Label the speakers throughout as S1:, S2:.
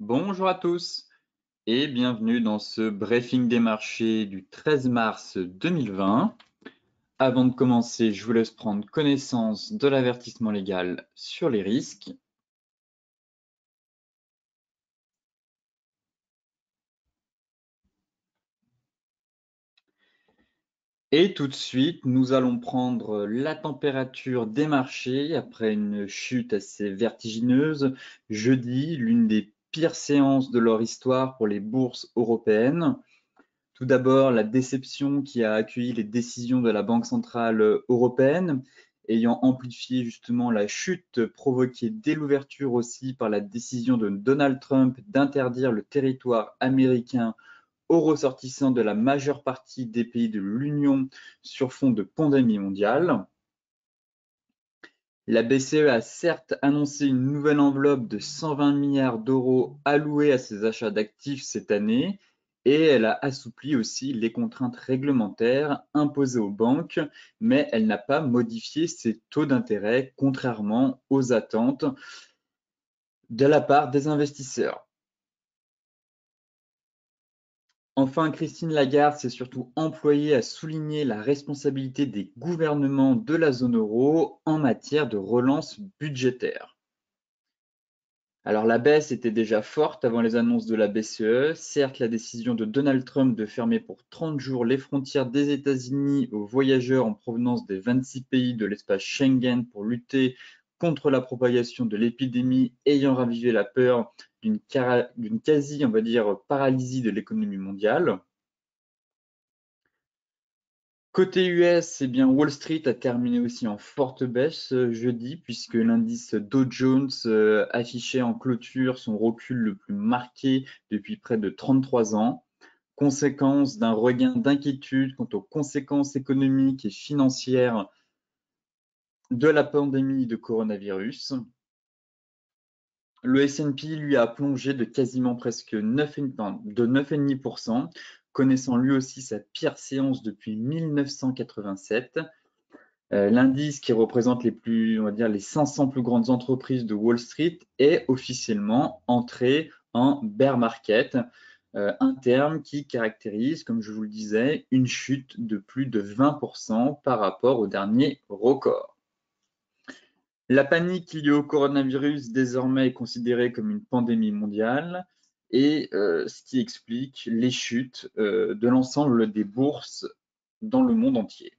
S1: Bonjour à tous et bienvenue dans ce briefing des marchés du 13 mars 2020. Avant de commencer, je vous laisse prendre connaissance de l'avertissement légal sur les risques. Et tout de suite, nous allons prendre la température des marchés après une chute assez vertigineuse. Jeudi, l'une des pires séances de leur histoire pour les bourses européennes. Tout d'abord, la déception qui a accueilli les décisions de la Banque centrale européenne, ayant amplifié justement la chute provoquée dès l'ouverture aussi par la décision de Donald Trump d'interdire le territoire américain aux ressortissants de la majeure partie des pays de l'Union sur fond de pandémie mondiale. La BCE a certes annoncé une nouvelle enveloppe de 120 milliards d'euros allouée à ses achats d'actifs cette année et elle a assoupli aussi les contraintes réglementaires imposées aux banques, mais elle n'a pas modifié ses taux d'intérêt contrairement aux attentes de la part des investisseurs. Enfin, Christine Lagarde s'est surtout employée à souligner la responsabilité des gouvernements de la zone euro en matière de relance budgétaire. Alors la baisse était déjà forte avant les annonces de la BCE. Certes, la décision de Donald Trump de fermer pour 30 jours les frontières des États-Unis aux voyageurs en provenance des 26 pays de l'espace Schengen pour lutter contre la propagation de l'épidémie ayant ravivé la peur d'une quasi, on va dire, paralysie de l'économie mondiale. Côté US, eh bien Wall Street a terminé aussi en forte baisse jeudi, puisque l'indice Dow Jones affichait en clôture son recul le plus marqué depuis près de 33 ans, conséquence d'un regain d'inquiétude quant aux conséquences économiques et financières de la pandémie de coronavirus. Le S&P, lui, a plongé de quasiment presque 9,5%, connaissant lui aussi sa pire séance depuis 1987. L'indice qui représente on va dire, les 500 plus grandes entreprises de Wall Street est officiellement entré en bear market, un terme qui caractérise, comme je vous le disais, une chute de plus de 20% par rapport au dernier record. La panique liée au coronavirus désormais est considérée comme une pandémie mondiale et ce qui explique les chutes de l'ensemble des bourses dans le monde entier.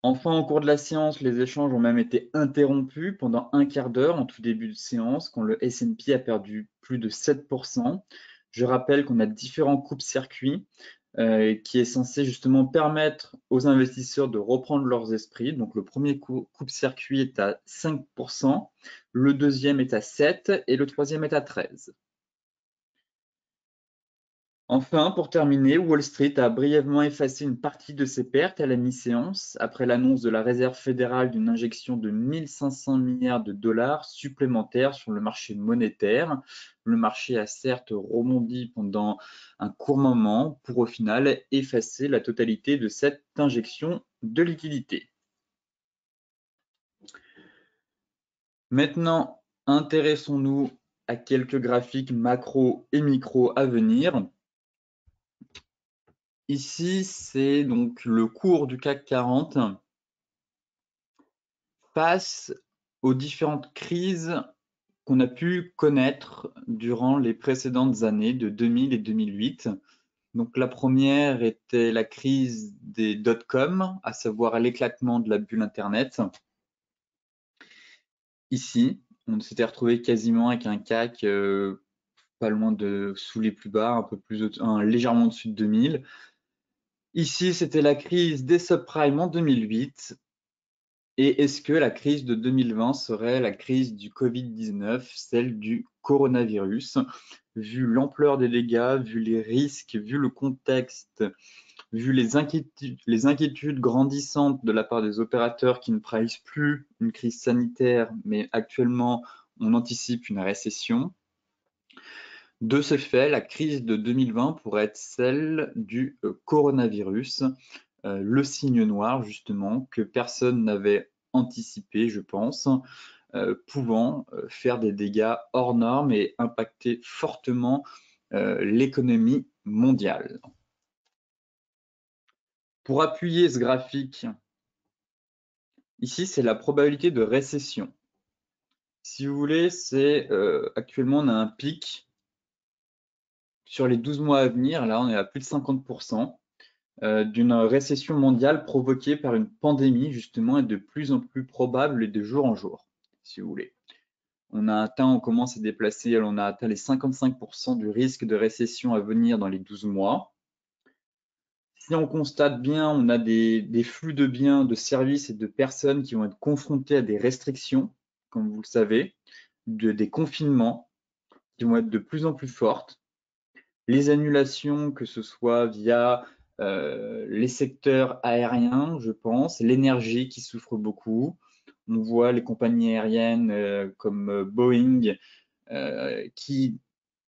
S1: Enfin, au cours de la séance, les échanges ont même été interrompus pendant un quart d'heure en tout début de séance, quand le S&P a perdu plus de 7%. Je rappelle qu'on a différents coupes-circuits qui est censé justement permettre aux investisseurs de reprendre leurs esprits. Donc le premier coupe-circuit est à 5%, le deuxième est à 7% et le troisième est à 13%. Enfin, pour terminer, Wall Street a brièvement effacé une partie de ses pertes à la mi-séance après l'annonce de la Réserve fédérale d'une injection de 1500 milliards de dollars supplémentaires sur le marché monétaire. Le marché a certes rebondi pendant un court moment pour au final effacer la totalité de cette injection de liquidités. Maintenant, intéressons-nous à quelques graphiques macro et micro à venir. Ici, c'est donc le cours du CAC 40 face aux différentes crises qu'on a pu connaître durant les précédentes années de 2000 et 2008. Donc la première était la crise des dot-com, à savoir l'éclatement de la bulle Internet. Ici, on s'était retrouvé quasiment avec un CAC pas loin de sous les plus bas, un peu plus légèrement au-dessus de 2000. Ici, c'était la crise des subprimes en 2008. Et est-ce que la crise de 2020 serait la crise du Covid-19, celle du coronavirus? Vu l'ampleur des dégâts, vu les risques, vu le contexte, vu les inquiétudes grandissantes de la part des opérateurs qui ne price plus une crise sanitaire, mais actuellement on anticipe une récession. De ce fait, la crise de 2020 pourrait être celle du coronavirus, le signe noir justement que personne n'avait anticipé, je pense, pouvant faire des dégâts hors normes et impacter fortement l'économie mondiale. Pour appuyer ce graphique, ici, c'est la probabilité de récession. Si vous voulez, c'est actuellement, on a un pic sur les 12 mois à venir. Là, on est à plus de 50% d'une récession mondiale provoquée par une pandémie, justement, et de plus en plus probable et de jour en jour, si vous voulez. On commence à déplacer, on a atteint les 55% du risque de récession à venir dans les 12 mois. Si on constate bien, on a des flux de biens, de services et de personnes qui vont être confrontés à des restrictions, comme vous le savez, des confinements qui vont être de plus en plus fortes. Les annulations, que ce soit via les secteurs aériens, je pense, l'énergie qui souffre beaucoup. On voit les compagnies aériennes comme Boeing qui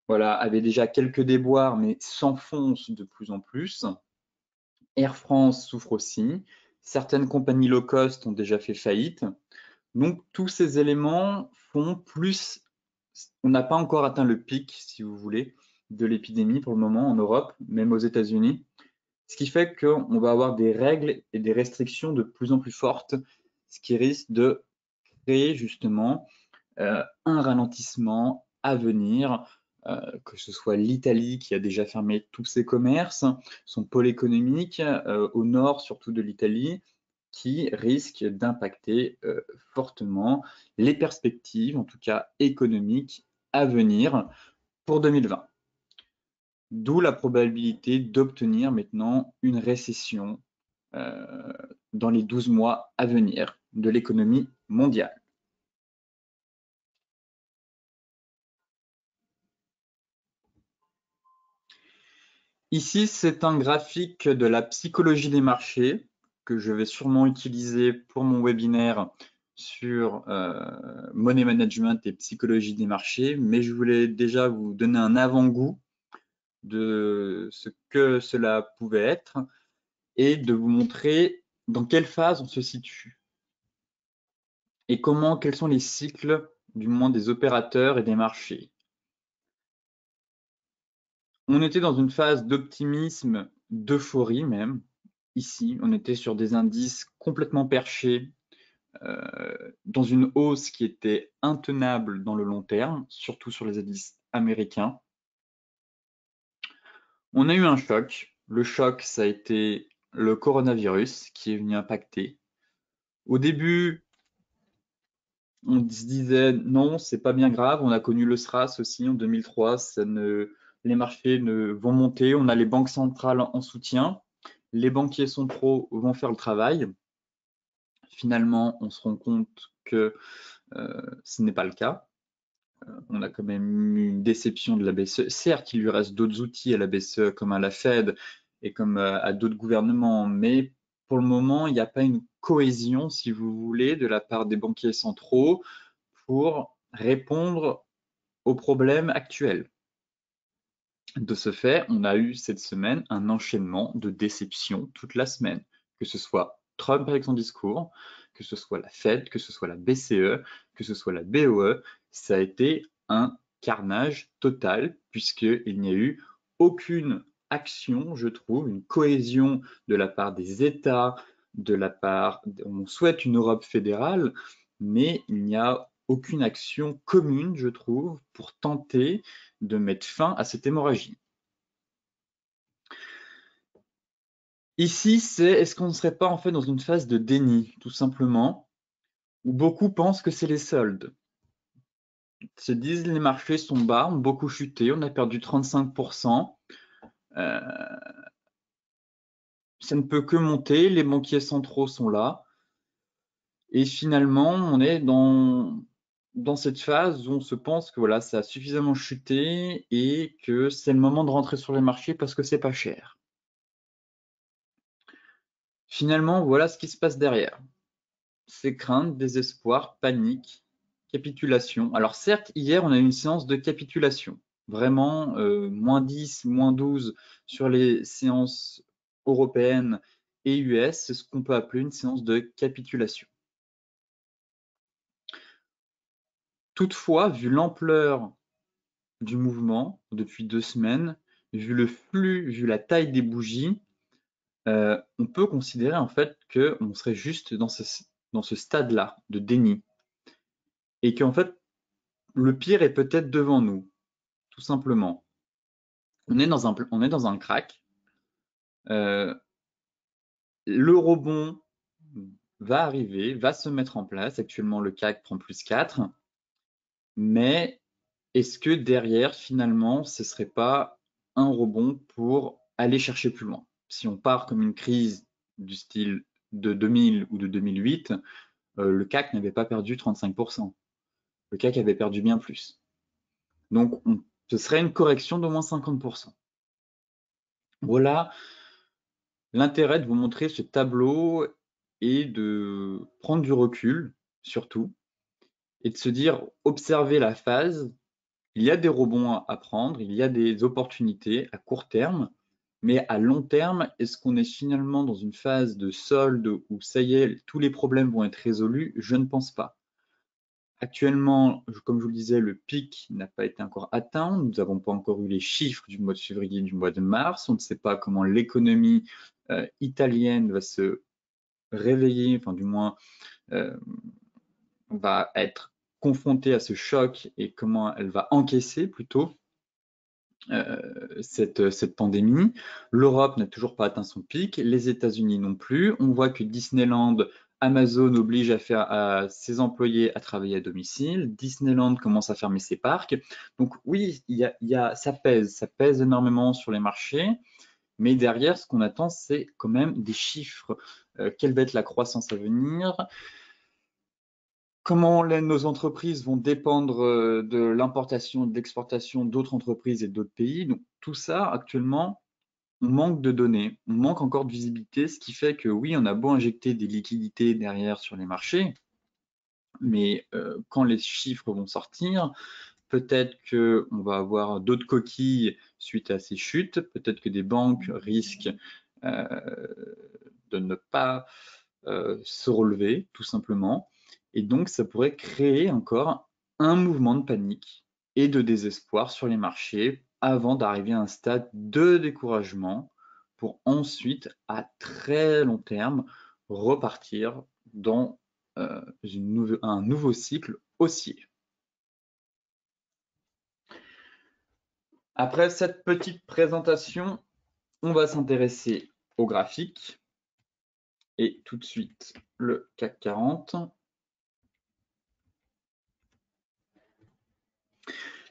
S1: avaient déjà quelques déboires, mais s'enfoncent de plus en plus. Air France souffre aussi. Certaines compagnies low cost ont déjà fait faillite. Donc, tous ces éléments font plus. On n'a pas encore atteint le pic, si vous voulez, de l'épidémie pour le moment en Europe, même aux États-Unis. Ce qui fait qu'on va avoir des règles et des restrictions de plus en plus fortes, ce qui risque de créer justement un ralentissement à venir, que ce soit l'Italie qui a déjà fermé tous ses commerces, son pôle économique au nord surtout de l'Italie, qui risque d'impacter fortement les perspectives, en tout cas économiques, à venir pour 2020. D'où la probabilité d'obtenir maintenant une récession dans les 12 mois à venir de l'économie mondiale. Ici, c'est un graphique de la psychologie des marchés que je vais sûrement utiliser pour mon webinaire sur money management et psychologie des marchés, mais je voulais déjà vous donner un avant-goût de ce que cela pouvait être et de vous montrer dans quelle phase on se situe et quels sont les cycles, du moins des opérateurs et des marchés. On était dans une phase d'optimisme, d'euphorie même. Ici, on était sur des indices complètement perchés, dans une hausse qui était intenable dans le long terme, surtout sur les indices américains. On a eu un choc. Le choc, ça a été le coronavirus qui est venu impacter. Au début, on se disait non, c'est pas bien grave. On a connu le SRAS aussi en 2003. Les marchés vont monter. On a les banques centrales en soutien. Les banquiers centraux vont faire le travail. Finalement, on se rend compte que ce n'est pas le cas. On a quand même eu une déception de la BCE. Certes, il lui reste d'autres outils à la BCE, comme à la Fed et comme à d'autres gouvernements, mais pour le moment, il n'y a pas une cohésion, si vous voulez, de la part des banquiers centraux pour répondre aux problèmes actuels. De ce fait, on a eu cette semaine un enchaînement de déceptions toute la semaine, que ce soit Trump avec son discours, que ce soit la Fed, que ce soit la BCE, que ce soit la BOE, ça a été un carnage total puisqu'il n'y a eu aucune action, je trouve, une cohésion de la part des États, on souhaite une Europe fédérale, mais il n'y a aucune action commune, je trouve, pour tenter de mettre fin à cette hémorragie. Ici, est-ce qu'on ne serait pas en fait dans une phase de déni, tout simplement, où beaucoup pensent que c'est les soldes. Ils se disent les marchés sont bas, ont beaucoup chuté, on a perdu 35%. Ça ne peut que monter, les banquiers centraux sont là. Et finalement, on est dans cette phase où on se pense que voilà, ça a suffisamment chuté et que c'est le moment de rentrer sur les marchés parce que c'est pas cher. Finalement, voilà ce qui se passe derrière. C'est crainte, désespoir, panique, capitulation. Alors certes, hier, on a eu une séance de capitulation. Vraiment, moins 10, moins 12 sur les séances européennes et US, c'est ce qu'on peut appeler une séance de capitulation. Toutefois, vu l'ampleur du mouvement depuis 2 semaines, vu le flux, vu la taille des bougies, on peut considérer en fait qu'on serait juste dans ce stade-là de déni et qu'en fait, le pire est peut-être devant nous, tout simplement. On est dans un crack. Le rebond va arriver, va se mettre en place. Actuellement, le CAC prend +4. Mais est-ce que derrière, finalement, ce ne serait pas un rebond pour aller chercher plus loin? Si on part comme une crise du style de 2000 ou de 2008, le CAC n'avait pas perdu 35%. Le CAC avait perdu bien plus. Donc, ce serait une correction d'au moins 50%. Voilà l'intérêt de vous montrer ce tableau et de prendre du recul, surtout, et de se dire, observer la phase. Il y a des rebonds à prendre, il y a des opportunités à court terme, mais à long terme, est-ce qu'on est finalement dans une phase de solde où ça y est, tous les problèmes vont être résolus? Je ne pense pas. Actuellement, comme je vous le disais, le pic n'a pas été encore atteint. Nous n'avons pas encore eu les chiffres du mois de février et du mois de mars. On ne sait pas comment l'économie italienne va se réveiller, enfin du moins va être confrontée à ce choc et comment elle va encaisser plutôt cette pandémie. L'Europe n'a toujours pas atteint son pic, les États-Unis non plus. On voit que Disneyland, Amazon oblige à ses employés à travailler à domicile. Disneyland commence à fermer ses parcs. Donc oui, ça pèse énormément sur les marchés. Mais derrière, ce qu'on attend, c'est quand même des chiffres. Quelle va être la croissance à venir? Comment nos entreprises vont dépendre de l'importation et de l'exportation d'autres entreprises et d'autres pays. Donc tout ça, actuellement, on manque de données, on manque encore de visibilité, ce qui fait que oui, on a beau injecter des liquidités derrière sur les marchés, mais quand les chiffres vont sortir, peut-être qu'on va avoir d'autres coquilles suite à ces chutes, peut-être que des banques risquent de ne pas se relever, tout simplement. Et donc, ça pourrait créer encore un mouvement de panique et de désespoir sur les marchés avant d'arriver à un stade de découragement pour ensuite, à très long terme, repartir dans un nouveau cycle haussier. Après cette petite présentation, on va s'intéresser au graphique et tout de suite le CAC 40.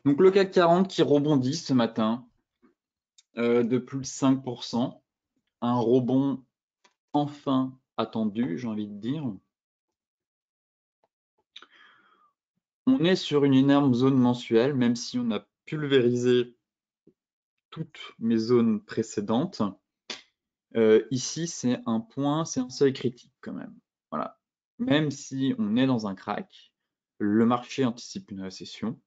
S1: Donc le CAC 40 qui rebondit ce matin de plus de 5%, un rebond enfin attendu, j'ai envie de dire. On est sur une énorme zone mensuelle, même si on a pulvérisé toutes mes zones précédentes. Ici, c'est un seuil critique quand même. Voilà. Même si on est dans un crack, le marché anticipe une récession.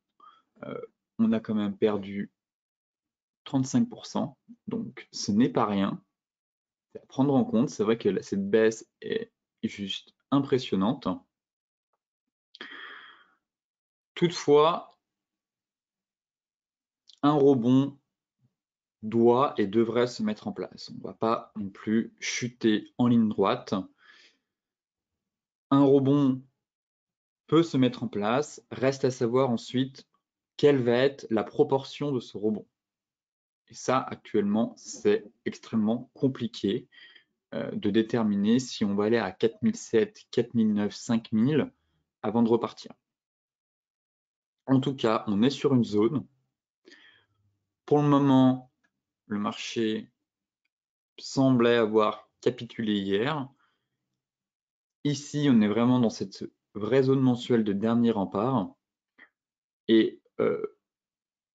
S1: On a quand même perdu 35%, donc ce n'est pas rien. C'est à prendre en compte. C'est vrai que cette baisse est juste impressionnante. Toutefois, un rebond doit et devrait se mettre en place. On ne va pas non plus chuter en ligne droite. Un rebond peut se mettre en place. Reste à savoir ensuite quelle va être la proportion de ce rebond. Et ça, actuellement, c'est extrêmement compliqué de déterminer si on va aller à 4007, 4009, 5000 avant de repartir. En tout cas, on est sur une zone. Pour le moment, le marché semblait avoir capitulé hier. Ici, on est vraiment dans cette vraie zone mensuelle de dernier rempart. Et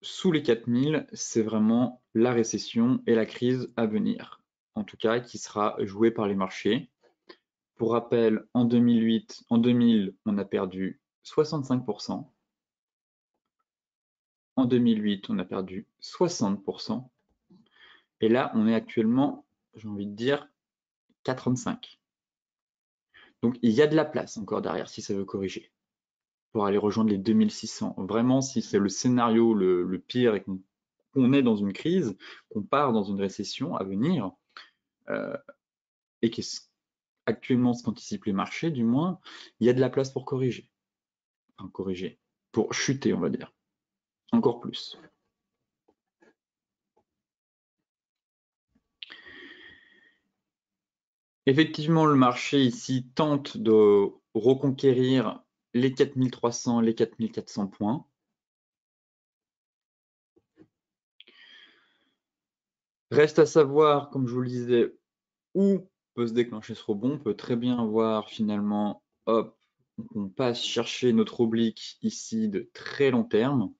S1: sous les 4000, c'est vraiment la récession et la crise à venir. En tout cas, qui sera jouée par les marchés. Pour rappel, en 2000, on a perdu 65%. En 2008, on a perdu 60%. Et là, on est actuellement, j'ai envie de dire, 45. Donc, il y a de la place encore derrière si ça veut corriger. pour aller rejoindre les 2600. Vraiment, si c'est le scénario le pire et qu'on est dans une crise, qu'on part dans une récession à venir, et qu'actuellement ce qu'anticipent les marchés, du moins, il y a de la place pour corriger. Enfin, corriger, pour chuter, on va dire. Encore plus. Effectivement, le marché ici tente de reconquérir les 4300, les 4400 points. Reste à savoir, comme je vous le disais, où peut se déclencher ce rebond. On peut très bien voir finalement, hop, on passe chercher notre oblique ici de très long terme,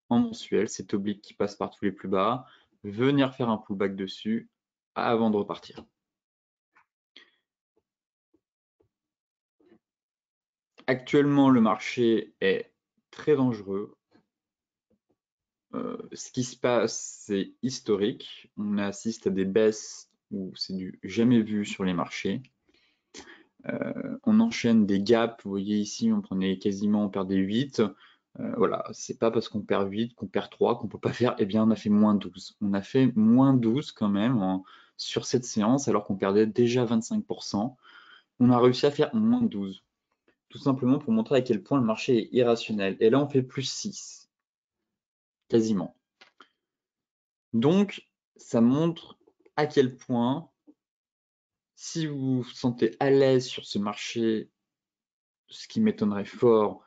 S1: en mensuel, cet oblique qui passe par tous les plus bas, venir faire un pullback dessus avant de repartir. Actuellement, le marché est très dangereux. Ce qui se passe, c'est historique. On assiste à des baisses où c'est du jamais vu sur les marchés. On enchaîne des gaps. Vous voyez ici, on perdait 8. Voilà, c'est pas parce qu'on perd 8, qu'on perd 3, qu'on peut pas faire, eh bien, on a fait moins 12. On a fait moins 12 quand même sur cette séance, alors qu'on perdait déjà 25%. On a réussi à faire moins 12. Tout simplement pour montrer à quel point le marché est irrationnel. Et là, on fait plus 6, quasiment. Donc, ça montre à quel point, si vous vous sentez à l'aise sur ce marché, ce qui m'étonnerait fort,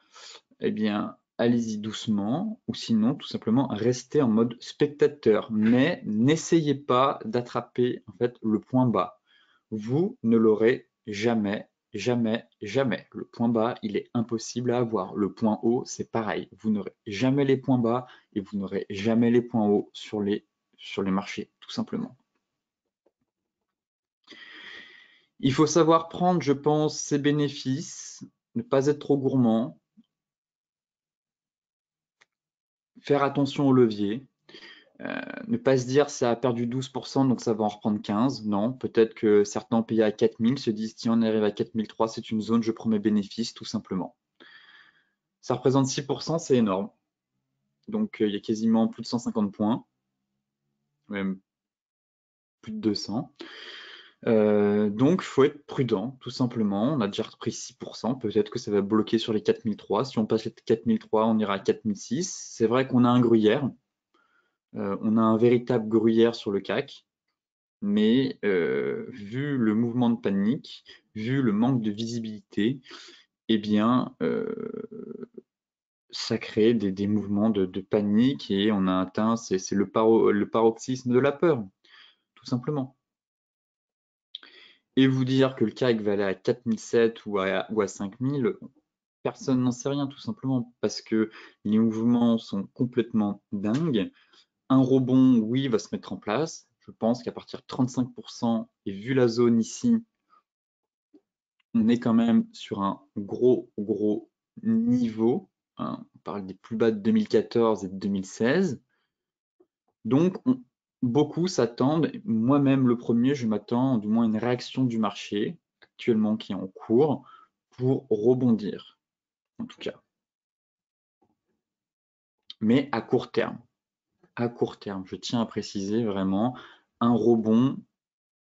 S1: eh bien, allez-y doucement, ou sinon, tout simplement, restez en mode spectateur. Mais n'essayez pas d'attraper en fait le point bas. Vous ne l'aurez jamais, jamais, jamais. Le point bas, il est impossible à avoir. Le point haut, c'est pareil. Vous n'aurez jamais les points bas et vous n'aurez jamais les points hauts sur les marchés, tout simplement. Il faut savoir prendre, je pense, ses bénéfices, ne pas être trop gourmand, faire attention au levier, ne pas se dire ça a perdu 12%, donc ça va en reprendre 15. Non, peut-être que certains ont payé à 4000, se disent si on arrive à 4003, c'est une zone, je prends mes bénéfices, tout simplement. Ça représente 6%, c'est énorme. Donc il y a quasiment plus de 150 points, même plus de 200. Donc, il faut être prudent, tout simplement. On a déjà repris 6%. Peut-être que ça va bloquer sur les 4003. Si on passe les 4003, on ira à 4006. C'est vrai qu'on a un gruyère. On a un véritable gruyère sur le CAC. Mais vu le mouvement de panique, vu le manque de visibilité, eh bien, ça crée des mouvements de panique et on a atteint, c'est le paroxysme de la peur, tout simplement. Et vous dire que le CAC va aller à 4007 ou à 5000, personne n'en sait rien, tout simplement parce que les mouvements sont complètement dingues. Un rebond, oui, va se mettre en place. Je pense qu'à partir de 35%, et vu la zone ici, on est quand même sur un gros niveau. Hein. On parle des plus bas de 2014 et de 2016. Donc, beaucoup s'attendent, moi-même le premier, je m'attends du moins à une réaction du marché, actuellement qui est en cours, pour rebondir, en tout cas. Mais à court terme. À court terme, je tiens à préciser vraiment, un rebond,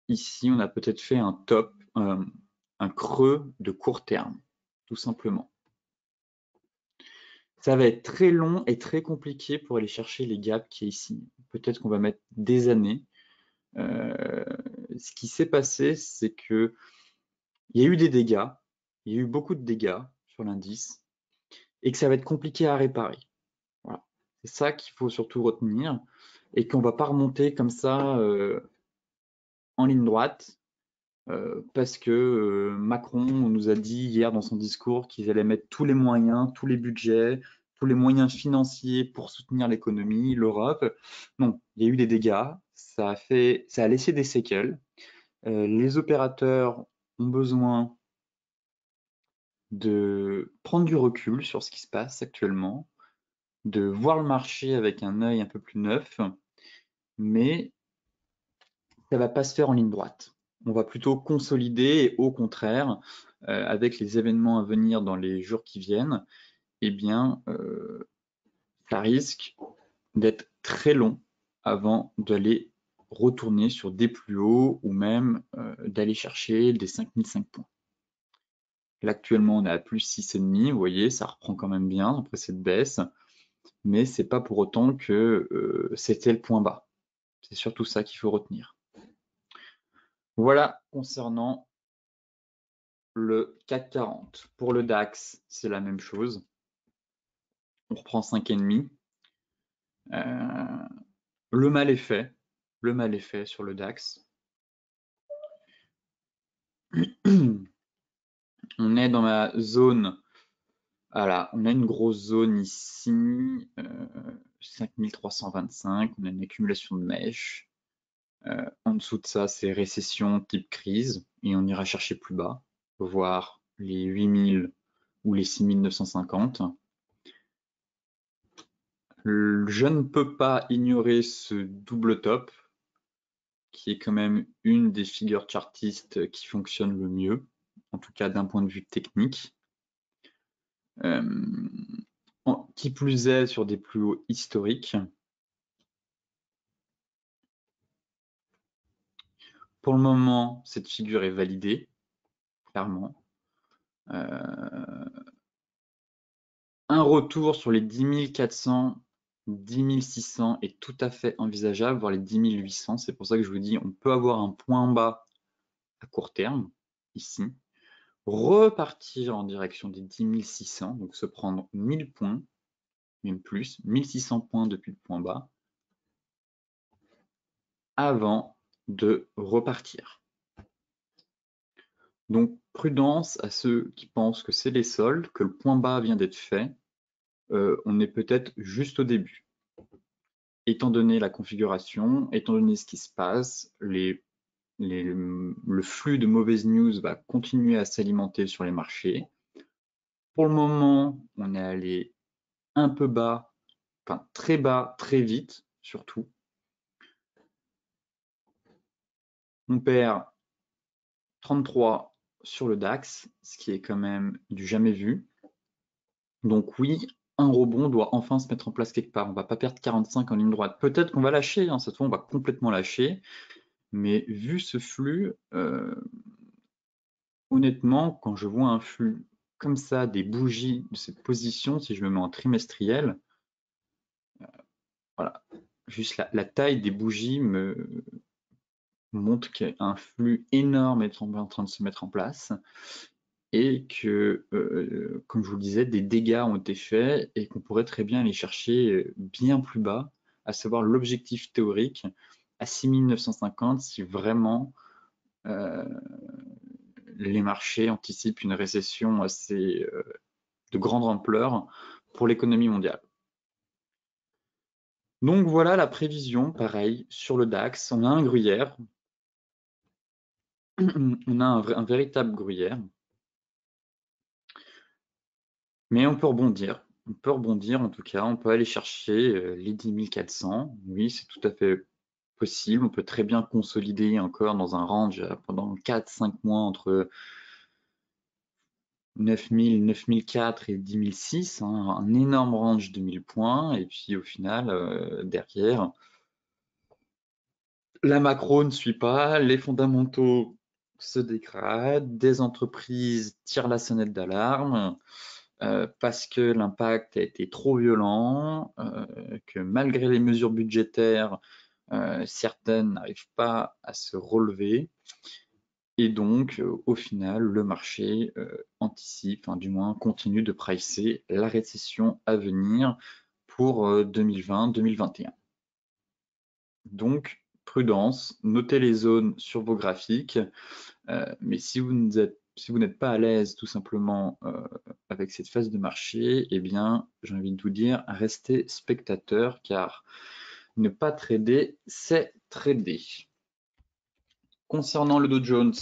S1: ici, on a peut-être fait un top, un creux de court terme, tout simplement. Ça va être très long et très compliqué pour aller chercher les gaps qui est ici. Peut-être qu'on va mettre des années. Ce qui s'est passé, c'est que il y a eu des dégâts, il y a eu beaucoup de dégâts sur l'indice, et que ça va être compliqué à réparer. Voilà. C'est ça qu'il faut surtout retenir, et qu'on ne va pas remonter comme ça en ligne droite, parce que Macron nous a dit hier dans son discours qu'ils allaient mettre tous les moyens, tous les budgets, tous les moyens financiers pour soutenir l'économie, l'Europe. Non, il y a eu des dégâts, ça a laissé des séquelles. Les opérateurs ont besoin de prendre du recul sur ce qui se passe actuellement, de voir le marché avec un œil un peu plus neuf, mais ça ne va pas se faire en ligne droite. on va plutôt consolider et au contraire, avec les événements à venir dans les jours qui viennent, eh bien, ça risque d'être très long avant d'aller retourner sur des plus hauts ou même d'aller chercher des 5005 points. Là, actuellement, on est à plus 6,5, vous voyez, ça reprend quand même bien après cette baisse, mais c'est pas pour autant que c'était le point bas. C'est surtout ça qu'il faut retenir. Voilà concernant le CAC 40. Pour le DAX, c'est la même chose. On reprend 5,5. Le mal est fait. Le mal est fait sur le DAX. On est dans ma zone. Voilà, on a une grosse zone ici, 5325. On a une accumulation de mèches. En dessous de ça, c'est récession type crise. Et on ira chercher plus bas, voire les 8000 ou les 6950. Je ne peux pas ignorer ce double top, qui est quand même une des figures chartistes qui fonctionne le mieux, en tout cas d'un point de vue technique. Qui plus est sur des plus hauts historiques. Pour le moment, cette figure est validée, clairement. Un retour sur les 10 400, 10 600 est tout à fait envisageable, voire les 10 800. C'est pour ça que je vous dis, on peut avoir un point bas à court terme, ici, repartir en direction des 10 600, donc se prendre 1000 points, même plus, 1600 points depuis le point bas, avant de repartir. Donc prudence à ceux qui pensent que c'est les soldes, que le point bas vient d'être fait. On est peut-être juste au début. Étant donné la configuration, étant donné ce qui se passe, le flux de mauvaises news va continuer à s'alimenter sur les marchés. Pour le moment, on est allé un peu bas, enfin très bas, très vite, surtout. On perd 33 sur le DAX, ce qui est quand même du jamais vu. Donc oui, un rebond doit enfin se mettre en place quelque part. On ne va pas perdre 45 en ligne droite. Peut-être qu'on va lâcher, hein, cette fois on va complètement lâcher. Mais vu ce flux, honnêtement, quand je vois un flux comme ça, des bougies de cette position, si je me mets en trimestriel, voilà, juste la taille des bougies me montre qu'un flux énorme est en train de se mettre en place et que, comme je vous le disais, des dégâts ont été faits et qu'on pourrait très bien aller chercher bien plus bas, à savoir l'objectif théorique à 6950 si vraiment les marchés anticipent une récession assez de grande ampleur pour l'économie mondiale. Donc voilà la prévision, pareil, sur le DAX. On a un gruyère, on a un véritable gruyère, mais on peut rebondir. On peut rebondir en tout cas, on peut aller chercher les 10 400. Oui, c'est tout à fait possible. On peut très bien consolider encore dans un range pendant 4-5 mois entre 9000, 9004 et 10006, hein, un énorme range de 1000 points. Et puis au final, derrière, la macro ne suit pas, les fondamentaux se dégradent, des entreprises tirent la sonnette d'alarme parce que l'impact a été trop violent, que malgré les mesures budgétaires, certaines n'arrivent pas à se relever. Et donc, au final, le marché anticipe, enfin, du moins continue de pricer la récession à venir pour 2020-2021. Donc, prudence, notez les zones sur vos graphiques, mais si vous n'êtes pas à l'aise tout simplement avec cette phase de marché, eh bien, j'ai envie de vous dire, restez spectateur, car ne pas trader, c'est trader. Concernant le Dow Jones,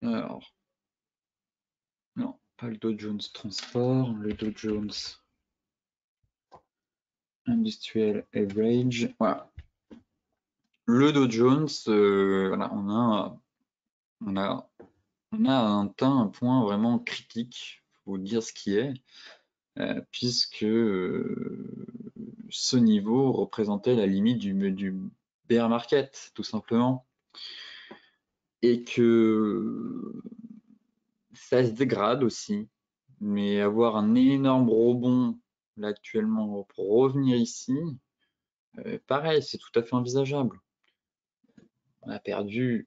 S1: alors, Pas le Dow Jones Transport, le Dow Jones Industrial Average. Voilà. Le Dow Jones, voilà, on a atteint un point vraiment critique, faut dire ce qui est, puisque ce niveau représentait la limite du bear market, tout simplement, et que ça se dégrade aussi, mais avoir un énorme rebond là actuellement pour revenir ici, pareil, c'est tout à fait envisageable. On a perdu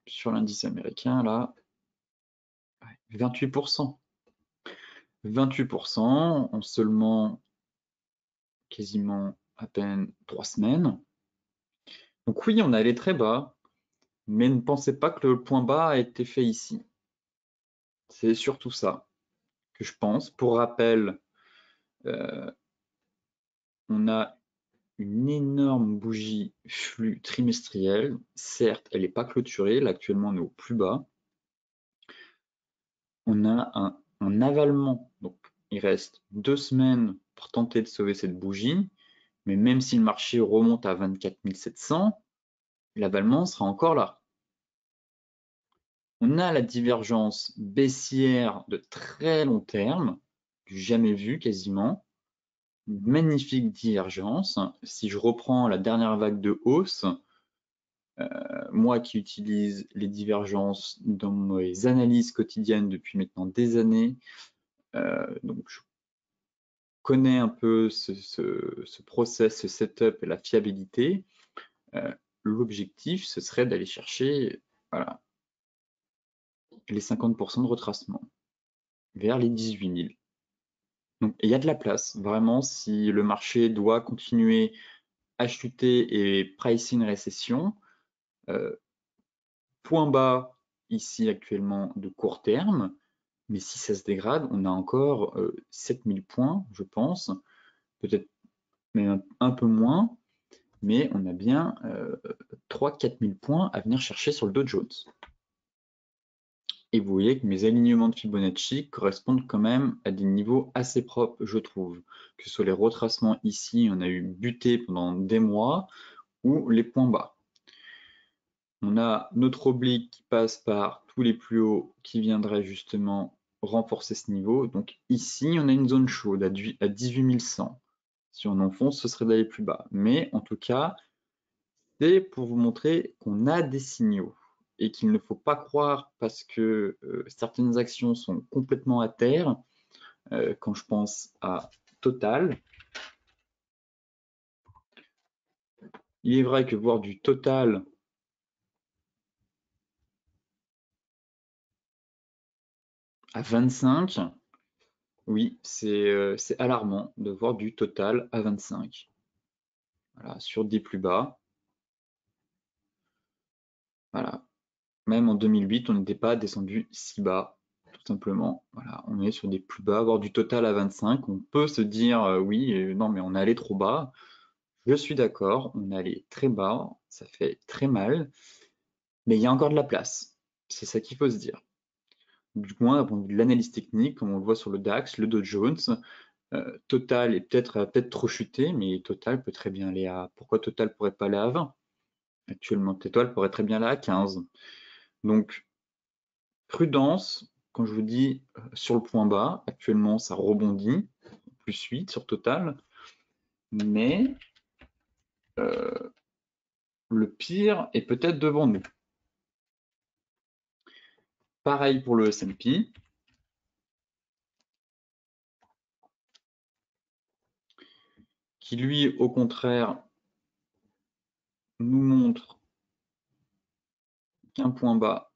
S1: sur l'indice américain là 28%. 28% en seulement quasiment à peine 3 semaines. Donc oui, on est allé très bas, mais ne pensez pas que le point bas a été fait ici. C'est surtout ça que je pense. Pour rappel, on a une énorme bougie flux trimestrielle. Certes, elle n'est pas clôturée. Là, actuellement, on est au plus bas. On a un avalement. Donc, il reste 2 semaines pour tenter de sauver cette bougie. Mais même si le marché remonte à 24 700, l'avalement sera encore là. On a la divergence baissière de très long terme, du jamais vu quasiment. Une magnifique divergence. Si je reprends la dernière vague de hausse, moi qui utilise les divergences dans mes analyses quotidiennes depuis maintenant des années, donc je connais un peu ce process, ce setup et la fiabilité. L'objectif, ce serait d'aller chercher voilà, les 50% de retracement vers les 18 000. Donc il y a de la place, vraiment, si le marché doit continuer à chuter et pricer une récession, point bas ici actuellement de court terme, mais si ça se dégrade, on a encore 7000 points, je pense, peut-être même un peu moins, mais on a bien 3-4 000 points à venir chercher sur le Dow Jones. Et vous voyez que mes alignements de Fibonacci correspondent quand même à des niveaux assez propres, je trouve. Que ce soit les retracements ici, on a eu buté pendant des mois, ou les points bas. On a notre oblique qui passe par tous les plus hauts qui viendrait justement renforcer ce niveau. Donc ici, on a une zone chaude à 18 100. Si on enfonce, ce serait d'aller plus bas. Mais en tout cas, c'est pour vous montrer qu'on a des signaux et qu'il ne faut pas croire parce que certaines actions sont complètement à terre. Quand je pense à Total, il est vrai que voir du Total à 25, oui, c'est alarmant de voir du Total à 25. Voilà, sur des plus bas. Voilà. Même en 2008, on n'était pas descendu si bas, tout simplement. Voilà, on est sur des plus bas, voire du Total à 25. On peut se dire, oui, non, mais on est allé trop bas. Je suis d'accord, on est allé très bas, ça fait très mal, mais il y a encore de la place. C'est ça qu'il faut se dire. Du moins, d'un point de vue de l'analyse technique, comme on le voit sur le DAX, le Dow Jones, Total est peut-être trop chuté, mais Total peut très bien aller à... Pourquoi Total pourrait pas aller à 20? Actuellement, Total pourrait très bien aller à 15. Donc, prudence, quand je vous dis sur le point bas, actuellement ça rebondit, plus 8 sur Total, mais le pire est peut-être devant nous. Pareil pour le S&P. Qui lui, au contraire, nous montre qu'un point bas,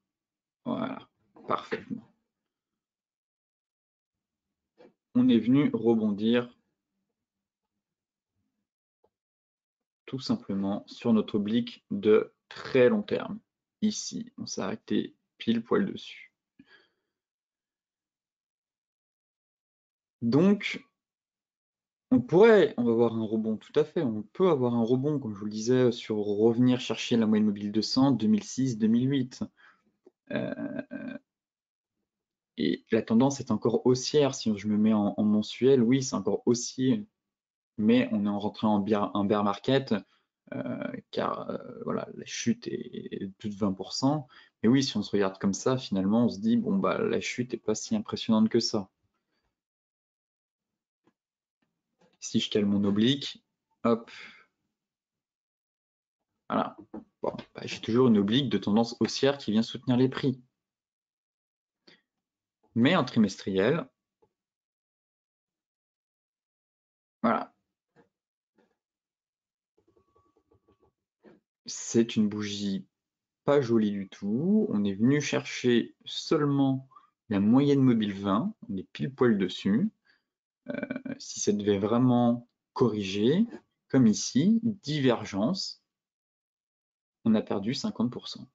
S1: voilà, parfaitement. On est venu rebondir tout simplement sur notre oblique de très long terme. Ici, on s'est arrêté pile poil dessus. Donc, on va avoir un rebond, tout à fait. On peut avoir un rebond, comme je vous le disais, sur revenir chercher la moyenne mobile 200, 2006, 2008. Et la tendance est encore haussière. Si je me mets en mensuel, oui, c'est encore haussier. Mais on est rentré en bear market, car voilà, la chute est de plus de 20%. Mais oui, si on se regarde comme ça, finalement, on se dit, bon, bah, la chute n'est pas si impressionnante que ça. Si je cale mon oblique, hop, voilà. Bon, bah, j'ai toujours une oblique de tendance haussière qui vient soutenir les prix. Mais en trimestriel, voilà, c'est une bougie pas jolie du tout. On est venu chercher seulement la moyenne mobile 20, on est pile poil dessus. Si ça devait vraiment corriger, comme ici, divergence, on a perdu 50%.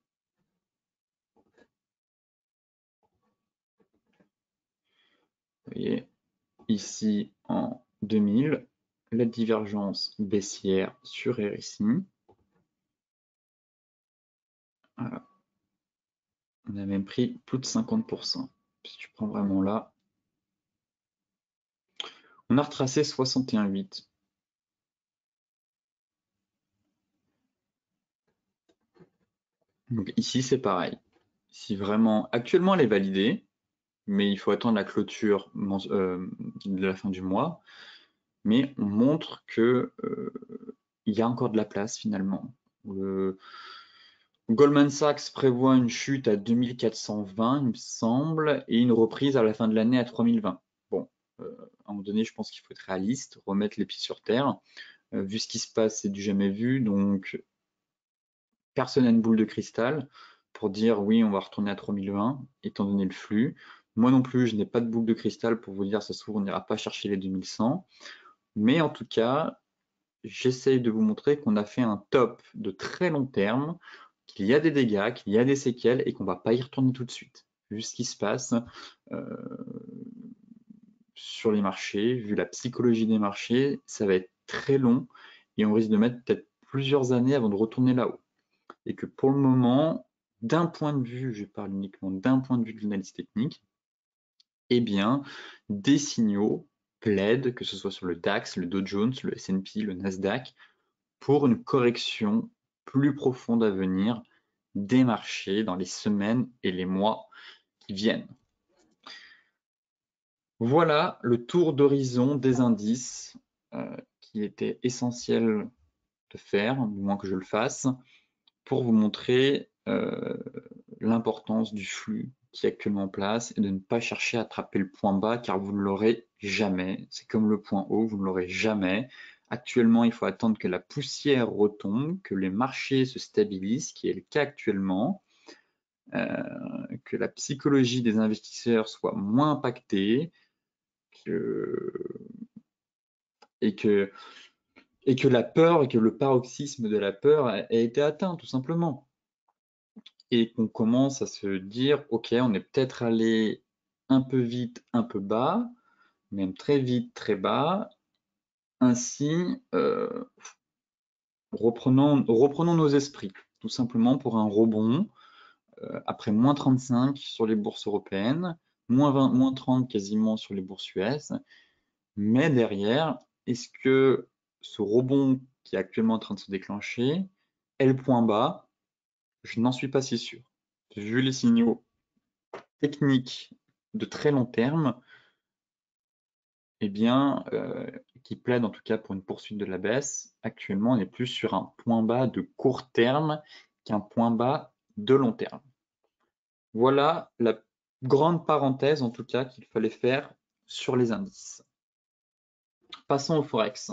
S1: Vous voyez, ici en 2000, la divergence baissière sur RSI. Voilà. On a même pris plus de 50%. Si tu prends vraiment là, on a retracé 61,8. Donc ici, c'est pareil. Si vraiment, actuellement, elle est validée, mais il faut attendre la clôture de la fin du mois. Mais on montre que il y a encore de la place finalement. Goldman Sachs prévoit une chute à 2420, il me semble, et une reprise à la fin de l'année à 3020. Bon, à un moment donné, je pense qu'il faut être réaliste, remettre les pieds sur terre. Vu ce qui se passe, c'est du jamais vu, donc personne n'a une boule de cristal pour dire oui, on va retourner à 3020, étant donné le flux. Moi non plus, je n'ai pas de boule de cristal pour vous dire ça se trouve, on n'ira pas chercher les 2100. Mais en tout cas, j'essaye de vous montrer qu'on a fait un top de très long terme, qu'il y a des dégâts, qu'il y a des séquelles et qu'on ne va pas y retourner tout de suite. Vu ce qui se passe sur les marchés, vu la psychologie des marchés, ça va être très long et on risque de mettre peut-être plusieurs années avant de retourner là-haut. Et que pour le moment, d'un point de vue, je parle uniquement d'un point de vue de l'analyse technique, eh bien, des signaux plaident, que ce soit sur le DAX, le Dow Jones, le S&P, le Nasdaq, pour une correction plus profonde à venir des marchés dans les semaines et les mois qui viennent. Voilà le tour d'horizon des indices qui était essentiel de faire, du moins que je le fasse, pour vous montrer l'importance du flux qui est actuellement en place et de ne pas chercher à attraper le point bas car vous ne l'aurez jamais. C'est comme le point haut, vous ne l'aurez jamais. Actuellement, il faut attendre que la poussière retombe, que les marchés se stabilisent, ce qui est le cas actuellement, que la psychologie des investisseurs soit moins impactée, et que la peur et que le paroxysme de la peur ait été atteint, tout simplement. Et qu'on commence à se dire, ok, on est peut-être allé un peu vite, un peu bas, même très vite, très bas. Ainsi, reprenons nos esprits, tout simplement pour un rebond après moins 35 sur les bourses européennes, moins 20, moins 30 quasiment sur les bourses US. Mais derrière, est-ce que ce rebond qui est actuellement en train de se déclencher est le point bas? Je n'en suis pas si sûr. Vu les signaux techniques de très long terme, eh bien, qui plaident en tout cas pour une poursuite de la baisse, actuellement on est plus sur un point bas de court terme qu'un point bas de long terme. Voilà la grande parenthèse en tout cas qu'il fallait faire sur les indices. Passons au Forex.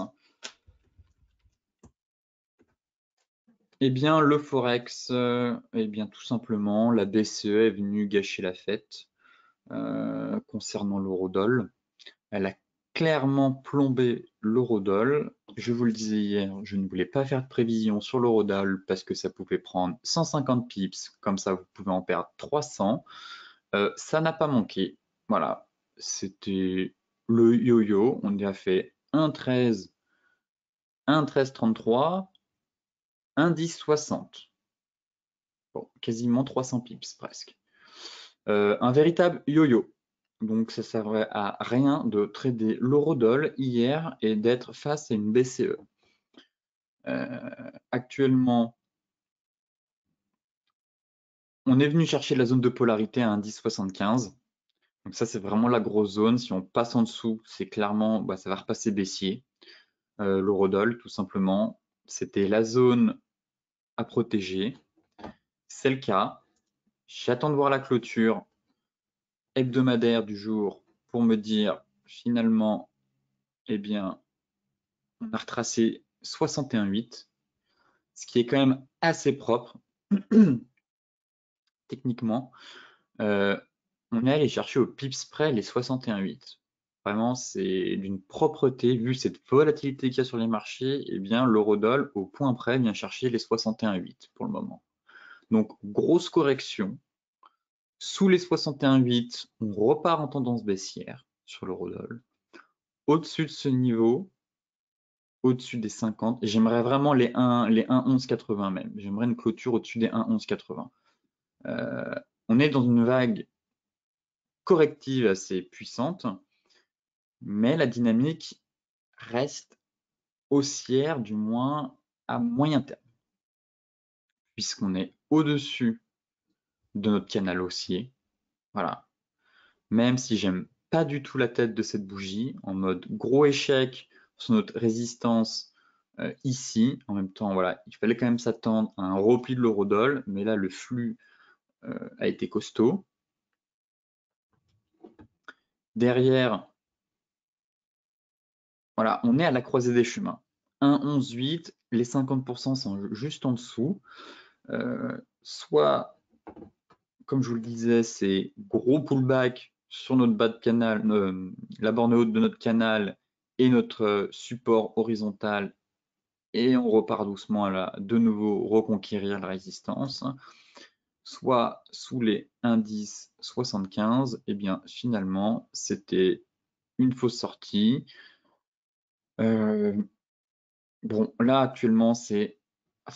S1: Eh bien, le Forex, eh bien, tout simplement, la BCE est venue gâcher la fête concernant l'eurodoll. Elle a clairement plombé l'eurodoll. Je vous le disais hier, je ne voulais pas faire de prévision sur l'eurodoll parce que ça pouvait prendre 150 pips, comme ça vous pouvez en perdre 300. Ça n'a pas manqué. Voilà, c'était le yo-yo. On a fait 1,13, 1,1333, 1,1060. Bon, quasiment 300 pips presque. Un véritable yo-yo. Donc ça servait à rien de trader l'eurodoll hier et d'être face à une BCE. Actuellement, on est venu chercher la zone de polarité à 1,1075. Donc ça, c'est vraiment la grosse zone. Si on passe en dessous, c'est clairement, ça va repasser baissier. L'eurodoll, tout simplement. C'était la zone à protéger. C'est le cas. J'attends de voir la clôture hebdomadaire du jour pour me dire finalement, eh bien, on a retracé 61,8, ce qui est quand même assez propre techniquement. On est allé chercher au pips près les 61,8. Vraiment, c'est d'une propreté, vu cette volatilité qu'il y a sur les marchés, eh bien, l'eurodoll, au point près, vient chercher les 61,8 pour le moment. Donc, grosse correction. Sous les 61,8, on repart en tendance baissière sur l'eurodoll. Au-dessus de ce niveau, au-dessus des 50, et j'aimerais vraiment les 1,1180 même. J'aimerais une clôture au-dessus des 1,1180. On est dans une vague corrective assez puissante, mais la dynamique reste haussière, du moins à moyen terme, puisqu'on est au-dessus de notre canal haussier. Voilà. Même si j'aime pas du tout la tête de cette bougie, en mode gros échec sur notre résistance ici. En même temps, voilà, il fallait quand même s'attendre à un repli de l'eurodoll, mais là, le flux a été costaud. Derrière, voilà, on est à la croisée des chemins. 1,11,8, les 50% sont juste en dessous. Soit, comme je vous le disais, c'est gros pullback sur notre bas de canal, la borne haute de notre canal et notre support horizontal, et on repart doucement à de nouveau reconquérir la résistance. Soit sous les indices 75, et bien finalement c'était une fausse sortie. Bon, là actuellement ça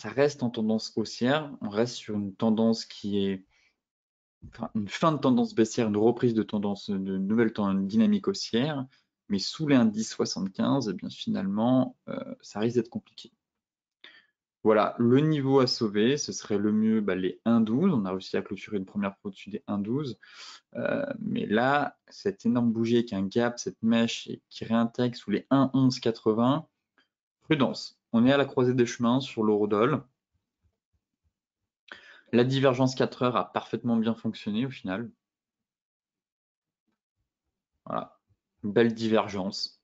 S1: reste en tendance haussière, on reste sur une tendance qui est une fin de tendance baissière, une reprise de tendance, de nouvelle dynamique haussière, mais sous les indices 75, et bien finalement, ça risque d'être compliqué. Voilà, le niveau à sauver, ce serait le mieux les 1,12. On a réussi à clôturer une première fois au-dessus des 1,12. Mais là, cette énorme bougie avec un gap, cette mèche qui réintègre sous les 1,1180, prudence. On est à la croisée des chemins sur l'eurodoll. La divergence 4 heures a parfaitement bien fonctionné au final. Voilà, une belle divergence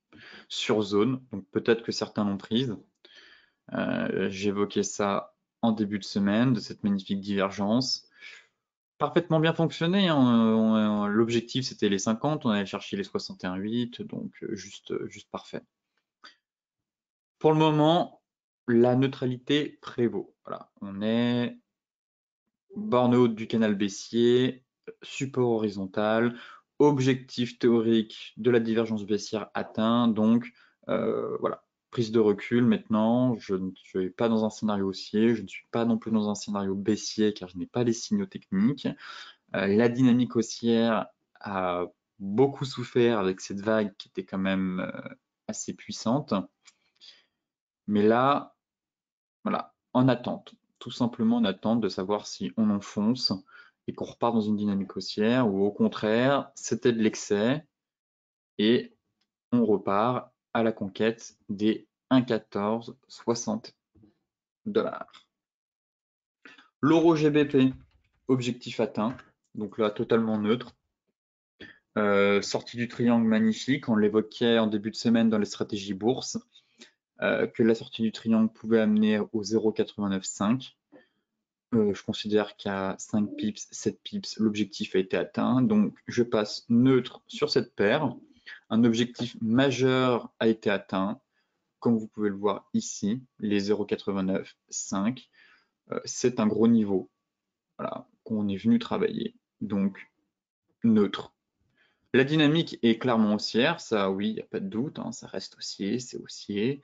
S1: sur zone, donc peut-être que certains l'ont prise. J'évoquais ça en début de semaine, de cette magnifique divergence. Parfaitement bien fonctionné, hein. L'objectif c'était les 50, on allait chercher les 61,8, donc juste parfait. Pour le moment, la neutralité prévaut. Voilà, on est borne haute du canal baissier, support horizontal, objectif théorique de la divergence baissière atteint, donc voilà, prise de recul maintenant, je ne suis pas dans un scénario haussier, je ne suis pas non plus dans un scénario baissier car je n'ai pas les signaux techniques. La dynamique haussière a beaucoup souffert avec cette vague qui était quand même assez puissante, mais là, voilà, en attente, tout simplement en attente de savoir si on enfonce et qu'on repart dans une dynamique haussière ou au contraire, c'était de l'excès et on repart à la conquête des 1,1460 $. L'euro GBP, objectif atteint, donc là totalement neutre. Sortie du triangle magnifique, on l'évoquait en début de semaine dans les stratégies bourse, que la sortie du triangle pouvait amener au 0,895. Je considère qu'à 5 pips, 7 pips, l'objectif a été atteint. Donc, je passe neutre sur cette paire. Un objectif majeur a été atteint, comme vous pouvez le voir ici, les 0,895. C'est un gros niveau, voilà, qu'on est venu travailler. Donc, neutre. La dynamique est clairement haussière, ça oui, il n'y a pas de doute, hein, ça reste haussier, c'est haussier.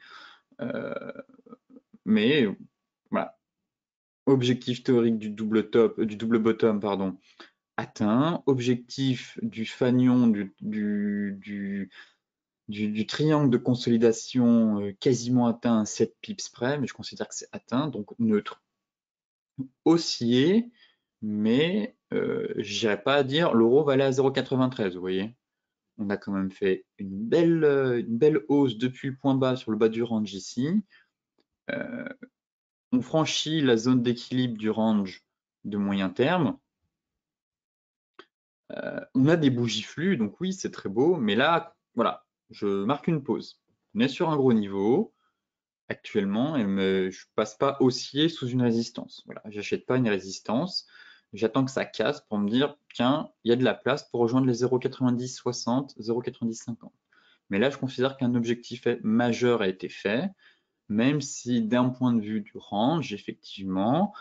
S1: Mais voilà, objectif théorique du double bottom, pardon, atteint. Objectif du fanion du triangle de consolidation quasiment atteint à 7 pips près, mais je considère que c'est atteint, donc neutre. Haussier, mais j'irais pas dire l'euro va aller à 0,93, vous voyez. On a quand même fait une belle hausse depuis le point bas sur le bas du range ici. On franchit la zone d'équilibre du range de moyen terme. On a des bougies flux, donc oui, c'est très beau, mais là, voilà, je marque une pause. On est sur un gros niveau actuellement et je passe pas haussier sous une résistance. Voilà, j'achète pas une résistance. J'attends que ça casse pour me dire, tiens, il y a de la place pour rejoindre les 0,9060, 0,9050. Mais là, je considère qu'un objectif majeur a été fait, même si d'un point de vue du range, effectivement,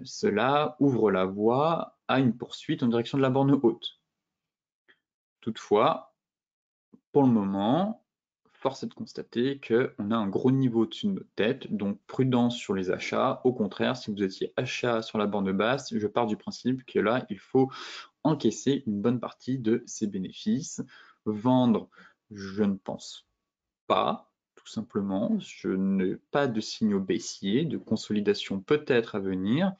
S1: cela ouvre la voie à une poursuite en direction de la borne haute. Toutefois, pour le moment, force est de constater qu'on a un gros niveau au-dessus de notre tête, donc prudence sur les achats. Au contraire, si vous étiez achat sur la borne basse, je pars du principe que là, il faut encaisser une bonne partie de ses bénéfices. Vendre, je ne pense pas, tout simplement. Je n'ai pas de signaux baissiers, de consolidation peut-être à venir.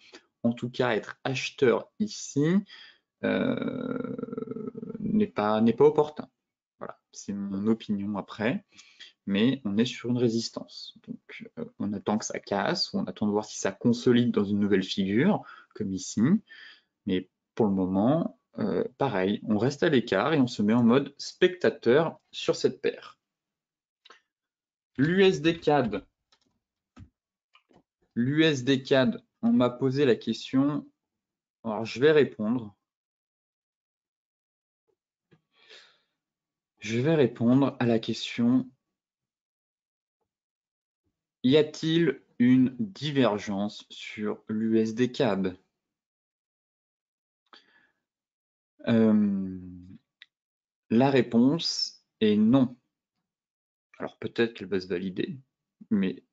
S1: En tout cas, être acheteur ici n'est pas opportun. Voilà, c'est mon opinion après, mais on est sur une résistance. Donc on attend que ça casse, on attend de voir si ça consolide dans une nouvelle figure, comme ici, mais pour le moment, pareil, on reste à l'écart et on se met en mode spectateur sur cette paire. L'USD CAD, on m'a posé la question, alors je vais répondre. Je vais répondre à la question, y a-t-il une divergence sur l'USD CAD? La réponse est non. Alors peut-être qu'elle va se valider, mais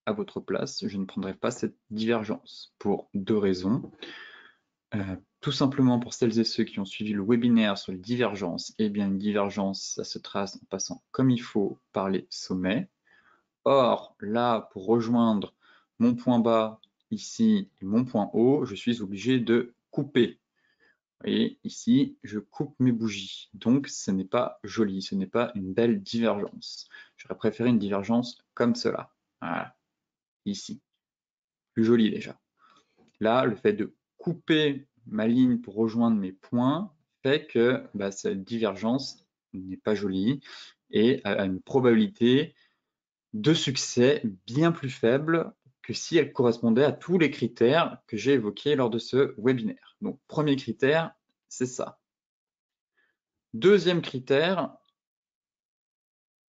S1: à votre place, je ne prendrai pas cette divergence pour deux raisons. Tout simplement pour celles et ceux qui ont suivi le webinaire sur les divergences, eh bien une divergence, ça se trace en passant comme il faut par les sommets. Or, là, pour rejoindre mon point bas ici et mon point haut, je suis obligé de couper. Vous voyez, ici, je coupe mes bougies. Donc, ce n'est pas joli, ce n'est pas une belle divergence. J'aurais préféré une divergence comme cela. Voilà, ici. Plus joli déjà. Là, le fait de couper ma ligne pour rejoindre mes points fait que cette divergence n'est pas jolie et a une probabilité de succès bien plus faible que si elle correspondait à tous les critères que j'ai évoqués lors de ce webinaire. Donc, premier critère, c'est ça. Deuxième critère,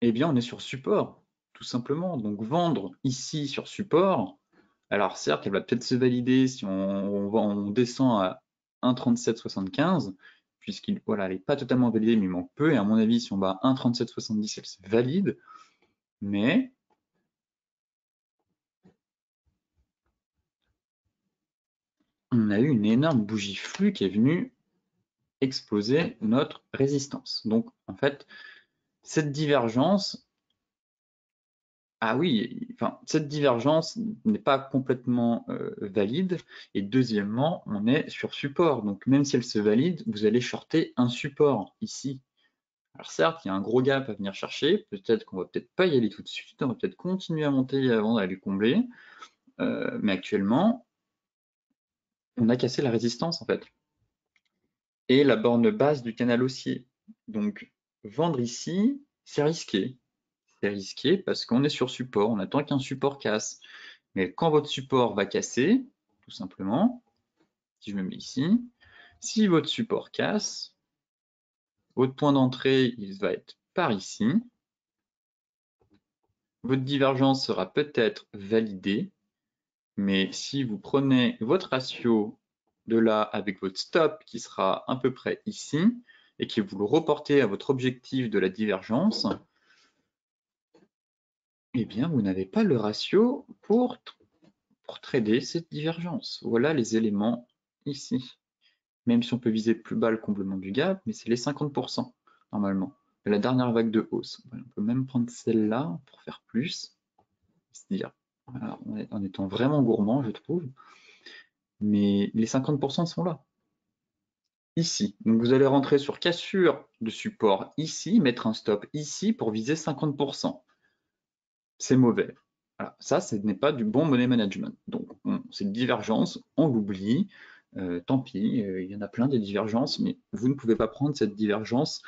S1: eh bien, on est sur support, tout simplement. Donc, vendre ici sur support, alors certes, elle va peut-être se valider si on descend à 1,3775, puisqu'il voilà, n'est pas totalement validée, mais il manque peu. Et à mon avis, si on bat 1,3770, elle se valide. Mais on a eu une énorme bougie flux qui est venue exploser notre résistance. Donc, en fait, cette divergence, ah oui, enfin, cette divergence n'est pas complètement valide. Et deuxièmement, on est sur support. Donc, même si elle se valide, vous allez shorter un support ici. Alors certes, il y a un gros gap à venir chercher. Peut-être qu'on va peut-être pas y aller tout de suite. On va peut-être continuer à monter avant d'aller combler. Mais actuellement, on a cassé la résistance en fait. Et la borne basse du canal haussier. Donc, vendre ici, c'est risqué. C'est risqué parce qu'on est sur support, on attend qu'un support casse. Mais quand votre support va casser, tout simplement, si je me mets ici, si votre support casse, votre point d'entrée, il va être par ici. Votre divergence sera peut-être validée, mais si vous prenez votre ratio de là avec votre stop qui sera à peu près ici, et que vous le reportez à votre objectif de la divergence, eh bien, vous n'avez pas le ratio pour trader cette divergence. Voilà les éléments ici. même si on peut viser plus bas le comblement du gap, mais c'est les 50% normalement de la dernière vague de hausse. On peut même prendre celle-là pour faire plus, c'est-à-dire en étant vraiment gourmand, je trouve, mais les 50% sont là. Ici. Donc vous allez rentrer sur cassure de support ici, mettre un stop ici pour viser 50%. C'est mauvais. Voilà. Ça, ce n'est pas du bon money management. Donc cette divergence, on l'oublie. Tant pis, il y en a plein des divergences, mais vous ne pouvez pas prendre cette divergence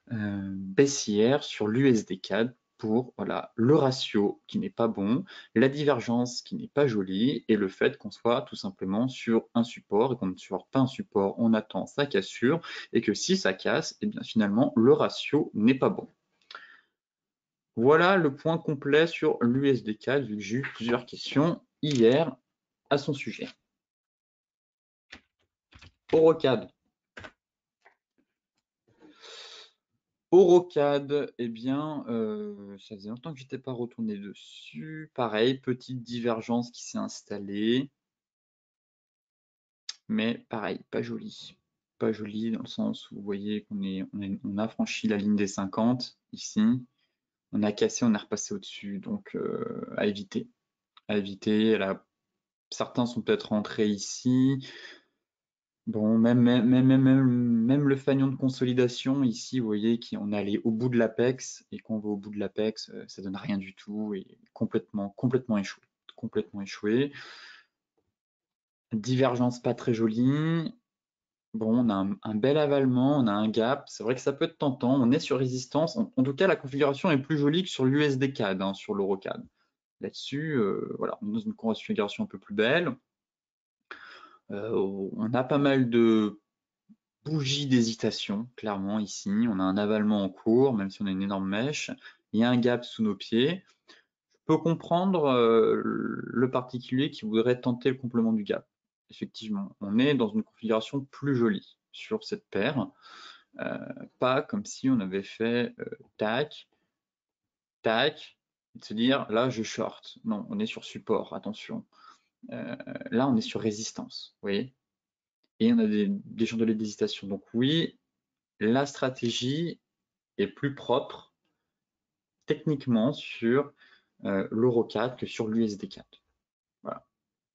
S1: baissière sur l'USD-CAD pour voilà, le ratio qui n'est pas bon, la divergence qui n'est pas jolie, et le fait qu'on soit tout simplement sur un support, et qu'on ne soit pas un support, on attend sa cassure, et que si ça casse, et bien finalement le ratio n'est pas bon. Voilà le point complet sur l'USD-CAD, vu que j'ai eu plusieurs questions hier à son sujet. EuroCAD. EuroCAD, eh bien, ça faisait longtemps que je n'étais pas retourné dessus. Pareil, petite divergence qui s'est installée. Mais pareil, pas joli. Pas joli dans le sens où vous voyez qu'on a franchi la ligne des 50 ici. On a cassé, on est repassé au-dessus. Donc à éviter. À éviter. Certains sont peut-être rentrés ici. Bon, même le fanion de consolidation ici, vous voyez qu'on est allé au bout de l'apex, et quand on va au bout de l'apex, ça donne rien du tout, et complètement échoué. Complètement échoué. Divergence pas très jolie. Bon, on a un bel avalement, on a un gap. C'est vrai que ça peut être tentant. On est sur résistance. En tout cas, la configuration est plus jolie que sur l'USD-CAD, hein, sur l'EuroCAD. Là-dessus, voilà, on est dans une configuration un peu plus belle. On a pas mal de bougie d'hésitation, clairement, ici. On a un avalement en cours, même si on a une énorme mèche. Il y a un gap sous nos pieds. Je peux comprendre le particulier qui voudrait tenter le complément du gap. Effectivement, on est dans une configuration plus jolie sur cette paire. Pas comme si on avait fait tac, tac, et de se dire là je short. Non, on est sur support, attention. Là, on est sur résistance, vous voyez. Et on a des chandeliers d'hésitation. Donc oui, la stratégie est plus propre techniquement sur l'EuroCAD que sur l'USD-CAD. Voilà.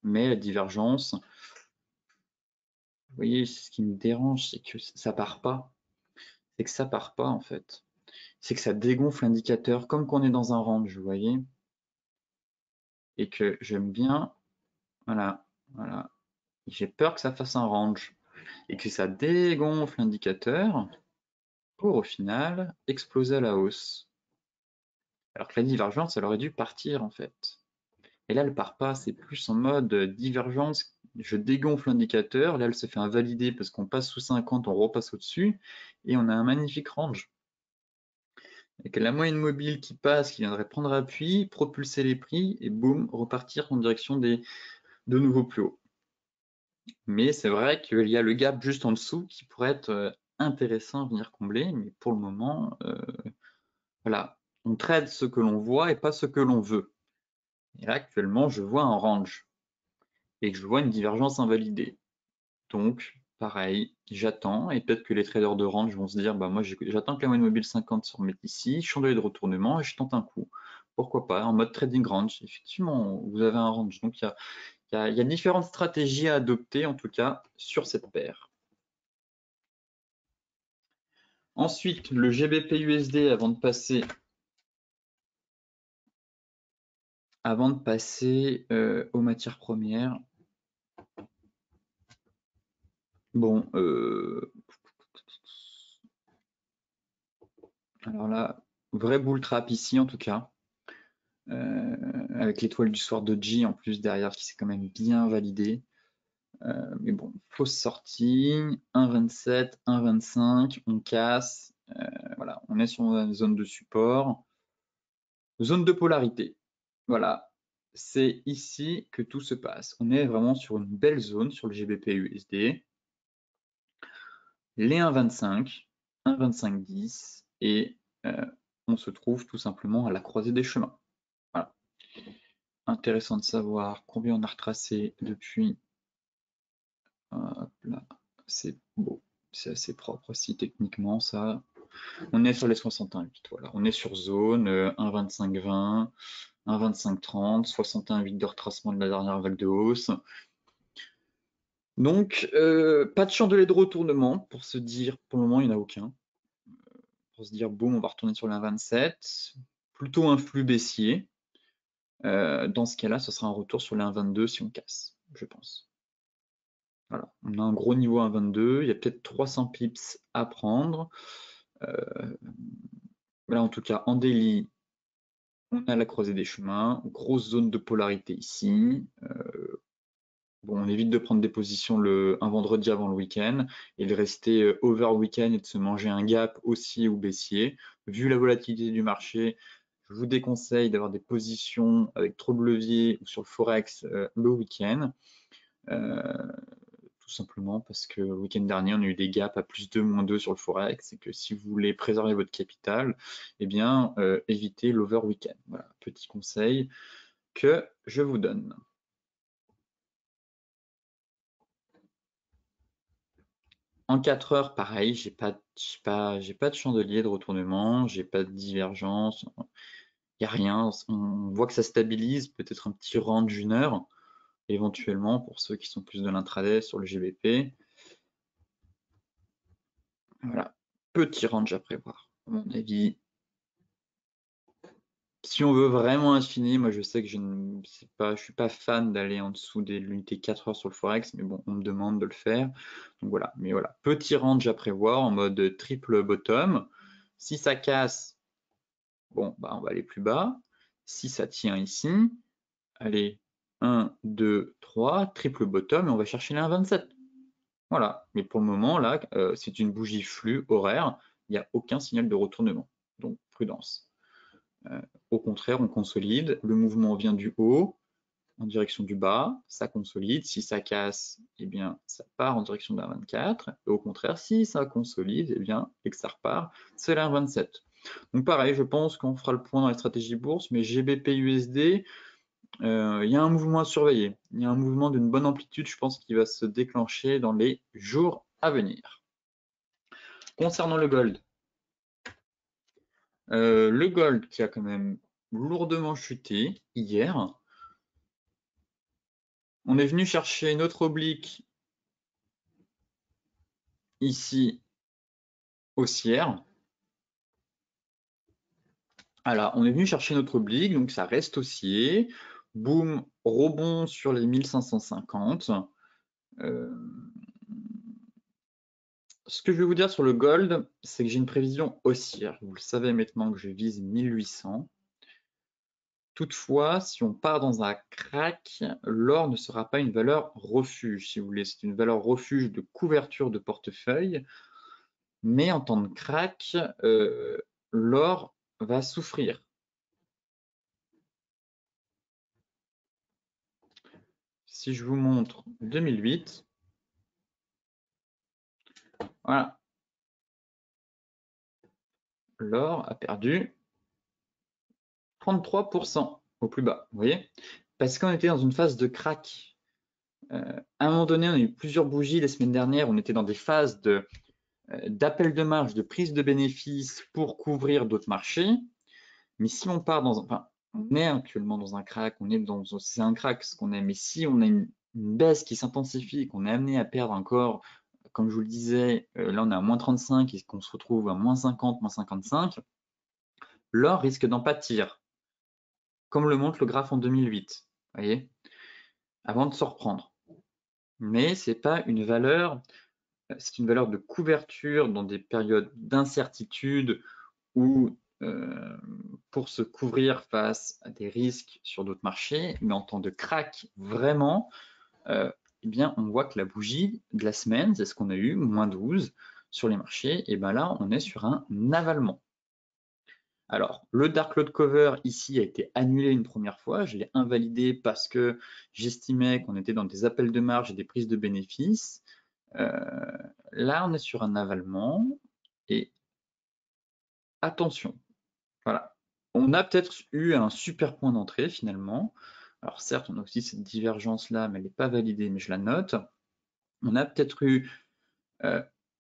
S1: Mais la divergence, vous voyez, ce qui me dérange, c'est que ça part pas. C'est que ça part pas en fait. C'est que ça dégonfle l'indicateur comme qu'on est dans un range, vous voyez. Et que j'aime bien, voilà, voilà. J'ai peur que ça fasse un range et que ça dégonfle l'indicateur pour au final exploser à la hausse. Alors que la divergence, elle aurait dû partir en fait. Et là, elle part pas, c'est plus en mode divergence. Je dégonfle l'indicateur, là, elle se fait invalider parce qu'on passe sous 50, on repasse au-dessus, et on a un magnifique range. Avec la moyenne mobile qui passe, qui viendrait prendre appui, propulser les prix, et boum, repartir en direction de nouveaux plus hauts. Mais c'est vrai qu'il y a le gap juste en dessous qui pourrait être intéressant à venir combler, mais pour le moment, voilà, on trade ce que l'on voit et pas ce que l'on veut. Et là, actuellement, je vois un range et que je vois une divergence invalidée. Donc, pareil, j'attends, et peut-être que les traders de range vont se dire, bah moi j'attends que la moyenne mobile 50 se remette ici, chandelier de retournement, et je tente un coup. Pourquoi pas, en mode trading range. Effectivement, vous avez un range. Donc, il y a différentes stratégies à adopter, en tout cas, sur cette paire. Ensuite, le GBP-USD avant de passer aux matières premières. Bon, alors là, vrai bull trap ici en tout cas, avec l'étoile du soir de G en plus derrière qui s'est quand même bien validé. Mais bon, fausse sortie, 1,27, 1,25, on casse, voilà, on est sur une zone de support, zone de polarité. Voilà, c'est ici que tout se passe. On est vraiment sur une belle zone sur le GBP-USD. Les 1,25, 1,25,10 et on se trouve tout simplement à la croisée des chemins. Voilà. Intéressant de savoir combien on a retracé depuis. Hop là, c'est beau, c'est assez propre aussi techniquement ça. On est sur les 61,8, voilà. On est sur zone 1,25,20, 1,25,30, 61,8 de retracement de la dernière vague de hausse. Donc, pas de chandelier de retournement pour se dire, pour le moment, il n'y en a aucun. Pour se dire, boum, on va retourner sur la 27. Plutôt un flux baissier. Dans ce cas-là, ce sera un retour sur les 1,22 si on casse, je pense. Voilà, on a un gros niveau 1,22, il y a peut-être 300 pips à prendre. Là, en tout cas, en daily, on a la croisée des chemins, grosse zone de polarité ici. Bon, on évite de prendre des positions un vendredi avant le week-end et de rester over week-end et de se manger un gap haussier ou baissier. Vu la volatilité du marché, je vous déconseille d'avoir des positions avec trop de levier ou sur le forex le week-end. Tout simplement parce que le week-end dernier, on a eu des gaps à plus 2, moins 2 sur le forex et que si vous voulez préserver votre capital, eh bien, évitez l'over week-end. Voilà, petit conseil que je vous donne. En 4 heures, pareil, j'ai pas de chandelier de retournement, j'ai pas de divergence, il n'y a rien. On voit que ça stabilise, peut-être un petit range d'une heure, éventuellement pour ceux qui sont plus de l'intraday sur le GBP. Voilà, petit range à prévoir. À mon avis, si on veut vraiment affiner, moi je sais que je ne suis pas fan d'aller en dessous de l'unité 4 heures sur le Forex, mais bon, on me demande de le faire. Donc voilà, mais voilà, petit range à prévoir en mode triple bottom. Si ça casse, bon, bah on va aller plus bas. Si ça tient ici, allez, 1, 2, 3, triple bottom, et on va chercher les 1,27. Voilà, mais pour le moment, là, c'est une bougie flux horaire, il n'y a aucun signal de retournement. Donc prudence. Au contraire, on consolide, le mouvement vient du haut en direction du bas, ça consolide, si ça casse, eh bien ça part en direction de la 24, et au contraire, si ça consolide, eh bien, et que ça repart, c'est la 27. Donc pareil, je pense qu'on fera le point dans la stratégie bourse, mais GBP USD, il y a un mouvement à surveiller, il y a un mouvement d'une bonne amplitude, je pense, qui va se déclencher dans les jours à venir. Concernant le gold qui a quand même lourdement chuté hier, on est venu chercher notre oblique ici haussière. Alors, on est venu chercher notre oblique, donc ça reste haussier. Boum, rebond sur les 1550. Ce que je vais vous dire sur le gold, c'est que j'ai une prévision haussière. Vous le savez maintenant que je vise 1800. Toutefois, si on part dans un crack, l'or ne sera pas une valeur refuge, si vous voulez. C'est une valeur refuge de couverture de portefeuille. Mais en temps de crack, l'or va souffrir. Si je vous montre 2008, voilà, l'or a perdu 33% au plus bas, vous voyez? Parce qu'on était dans une phase de crack. À un moment donné, on a eu plusieurs bougies les semaines dernières, on était dans des phases d'appel de marge, de prise de bénéfices pour couvrir d'autres marchés. Mais si on part enfin, on est actuellement dans un crack, c'est un crack ce qu'on est, mais si on a une baisse qui s'intensifie, qu'on est amené à perdre encore, comme je vous le disais, là on est à moins 35 et qu'on se retrouve à moins 50, moins 55, l'or risque d'en pâtir, comme le montre le graphe en 2008, vous voyez, avant de se reprendre. Mais c'est pas une valeur, c'est une valeur de couverture dans des périodes d'incertitude ou pour se couvrir face à des risques sur d'autres marchés, mais en temps de crack vraiment, eh bien, on voit que la bougie de la semaine, c'est ce qu'on a eu, moins 12 sur les marchés, et bien là, on est sur un avalement. Alors, le Dark Cloud Cover ici a été annulé une première fois, je l'ai invalidé parce que j'estimais qu'on était dans des appels de marge et des prises de bénéfices. Là, on est sur un avalement, et attention, voilà. On a peut-être eu un super point d'entrée finalement. Alors certes, on a aussi cette divergence-là, mais elle n'est pas validée, mais je la note. On a peut-être eu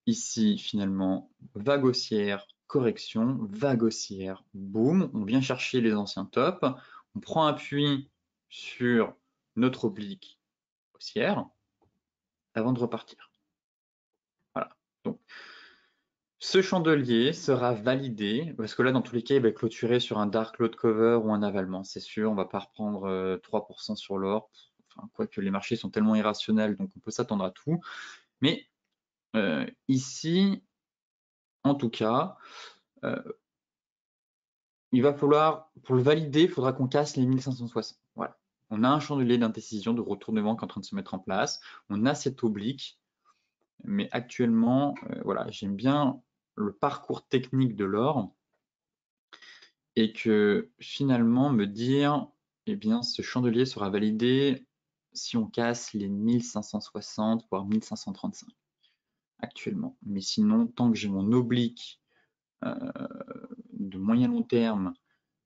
S1: Ici, finalement, vague haussière, correction, vague haussière, boum, on vient chercher les anciens tops, on prend appui sur notre oblique haussière avant de repartir. Voilà. Donc, ce chandelier sera validé, parce que là, dans tous les cas, il va clôturer sur un dark load cover ou un avalement, c'est sûr. On ne va pas reprendre 3% sur l'or. Enfin, quoique les marchés sont tellement irrationnels, donc on peut s'attendre à tout. Mais ici, en tout cas, il va falloir, pour le valider, il faudra qu'on casse les 1560. Voilà. On a un chandelier d'indécision, de retournement qui est en train de se mettre en place. On a cette oblique, mais actuellement, voilà, j'aime bien le parcours technique de l'or et que finalement me dire, eh bien, ce chandelier sera validé si on casse les 1560 voire 1535 actuellement. Mais sinon, tant que j'ai mon oblique de moyen long terme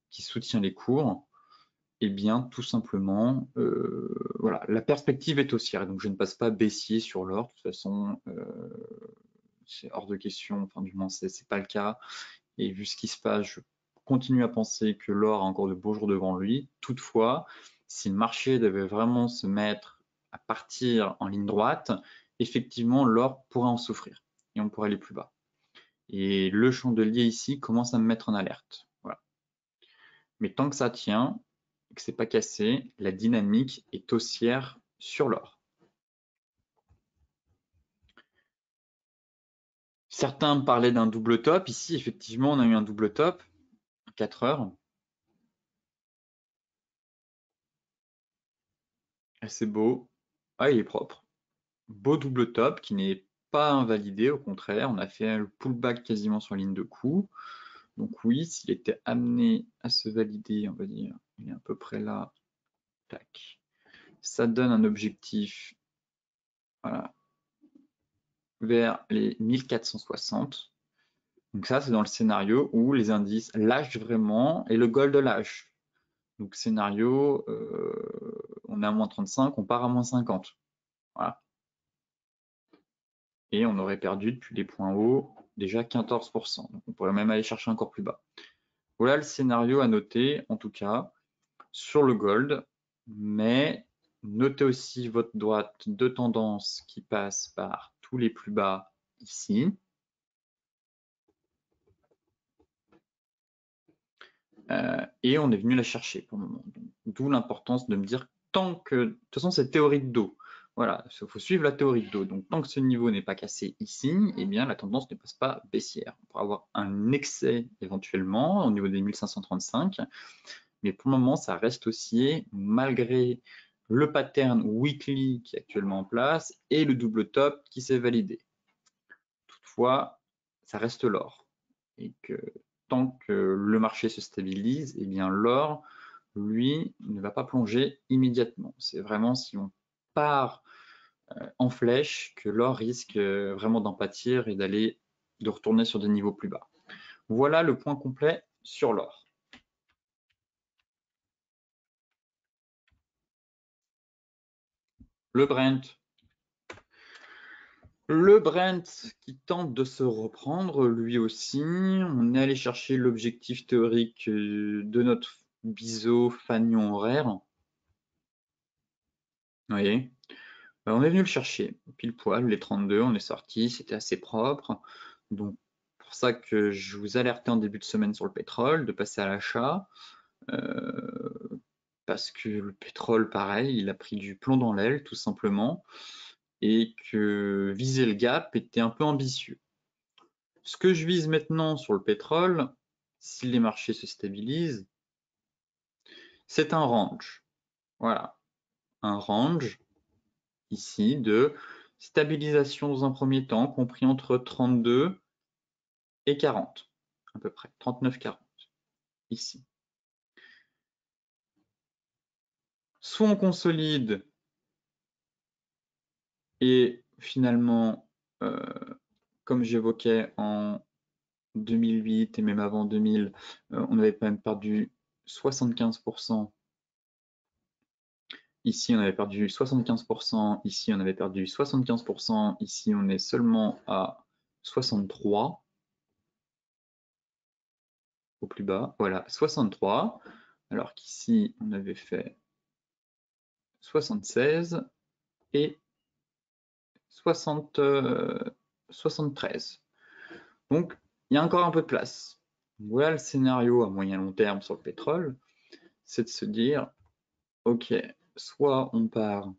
S1: qui soutient les cours, eh bien, tout simplement, voilà, la perspective est haussière. Donc, je ne passe pas baissier sur l'or. De toute façon, c'est hors de question. Enfin, du moins, c'est pas le cas. Et vu ce qui se passe, je continue à penser que l'or a encore de beaux jours devant lui. Toutefois, si le marché devait vraiment se mettre à partir en ligne droite, effectivement, l'or pourrait en souffrir et on pourrait aller plus bas. Et le chandelier ici commence à me mettre en alerte. Voilà. Mais tant que ça tient, et que c'est pas cassé, la dynamique est haussière sur l'or. Certains parlaient d'un double top. Ici, effectivement, on a eu un double top, 4 heures. Assez beau. Ah, il est propre. Beau double top qui n'est pas invalidé, au contraire, on a fait le pullback quasiment sur ligne de coup. Donc oui, s'il était amené à se valider, on va dire, il est à peu près là, tac. Ça donne un objectif, voilà, vers les 1460. Donc ça, c'est dans le scénario où les indices lâchent vraiment et le gold lâche. Donc scénario, on est à moins 35, on part à moins 50. Voilà. Et on aurait perdu depuis les points hauts déjà 14%. Donc on pourrait même aller chercher encore plus bas. Voilà le scénario à noter, en tout cas, sur le gold. Mais notez aussi votre droite de tendance qui passe par tous les plus bas ici. Et on est venu la chercher pour le moment. D'où l'importance de me dire tant que, de toute façon, c'est théorie de dos. Voilà, il faut suivre la théorie de dos. Donc, tant que ce niveau n'est pas cassé ici, eh bien, la tendance ne passe pas baissière. On pourra avoir un excès éventuellement au niveau des 1535, mais pour le moment, ça reste haussier malgré le pattern weekly qui est actuellement en place et le double top qui s'est validé. Toutefois, ça reste l'or. Et que tant que le marché se stabilise, eh bien l'or, lui, ne va pas plonger immédiatement. C'est vraiment si on part en flèche que l'or risque vraiment d'en pâtir et de retourner sur des niveaux plus bas. Voilà le point complet sur l'or. Le Brent. Le Brent qui tente de se reprendre lui aussi. On est allé chercher l'objectif théorique de notre biseau fanion horaire. Vous voyez, on est venu le chercher, pile poil, les 32, on est sorti, c'était assez propre. Donc, pour ça que je vous alertais en début de semaine sur le pétrole, de passer à l'achat. Parce que le pétrole, pareil, il a pris du plomb dans l'aile, tout simplement. Et que viser le gap était un peu ambitieux. Ce que je vise maintenant sur le pétrole, si les marchés se stabilisent, c'est un range. Voilà, un range ici de stabilisation dans un premier temps, compris entre 32 et 40, à peu près, 39-40, ici. Soit on consolide et finalement, comme j'évoquais en 2008 et même avant 2000, on avait quand même perdu 75% Ici, on avait perdu 75%, ici, on avait perdu 75%, ici, on est seulement à 63 au plus bas. Voilà, 63, alors qu'ici, on avait fait 76 et 73. Donc, il y a encore un peu de place. Voilà le scénario à moyen long terme sur le pétrole, c'est de se dire, ok, soit on part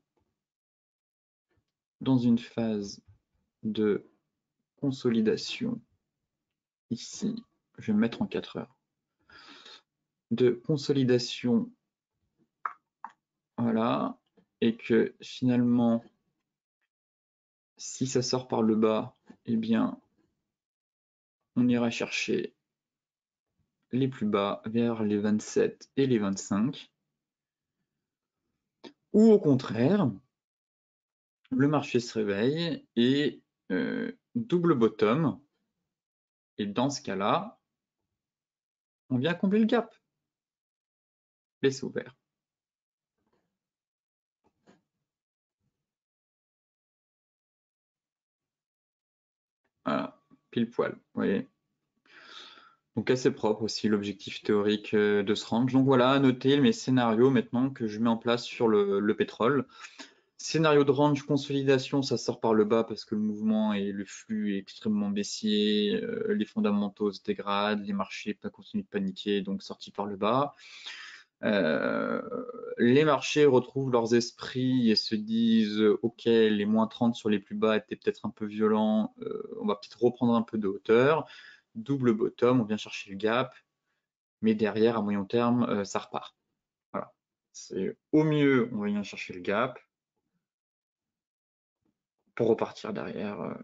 S1: dans une phase de consolidation, ici, je vais me mettre en 4 heures, de consolidation, voilà, et que finalement, si ça sort par le bas, eh bien, on ira chercher les plus bas vers les 27 et les 25. Ou au contraire, le marché se réveille et double bottom. Et dans ce cas-là, on vient combler le gap. Laissez ouvert. Voilà, pile poil, vous voyez. Donc assez propre aussi l'objectif théorique de ce range. Donc voilà, à noter mes scénarios maintenant que je mets en place sur le pétrole. Scénario de range consolidation, ça sort par le bas parce que le mouvement et le flux est extrêmement baissier, les fondamentaux se dégradent, les marchés continuent de paniquer, donc sorti par le bas. Les marchés retrouvent leurs esprits et se disent ok, les moins 30 sur les plus bas étaient peut-être un peu violents, on va peut-être reprendre un peu de hauteur. Double bottom, on vient chercher le gap, mais derrière, à moyen terme, ça repart. Voilà. C'est au mieux, on vient chercher le gap pour repartir derrière en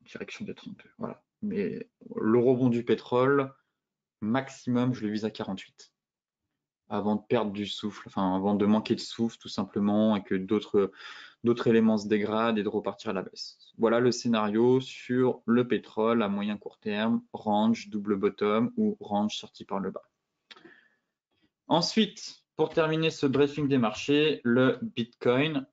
S1: direction des 32. Voilà. Mais le rebond du pétrole, maximum, je le vise à 48. Avant de perdre du souffle, enfin avant de manquer de souffle tout simplement et que d'autres éléments se dégradent et de repartir à la baisse. Voilà le scénario sur le pétrole à moyen court terme, range, double bottom ou range sorti par le bas. Ensuite, pour terminer ce briefing des marchés, le Bitcoin.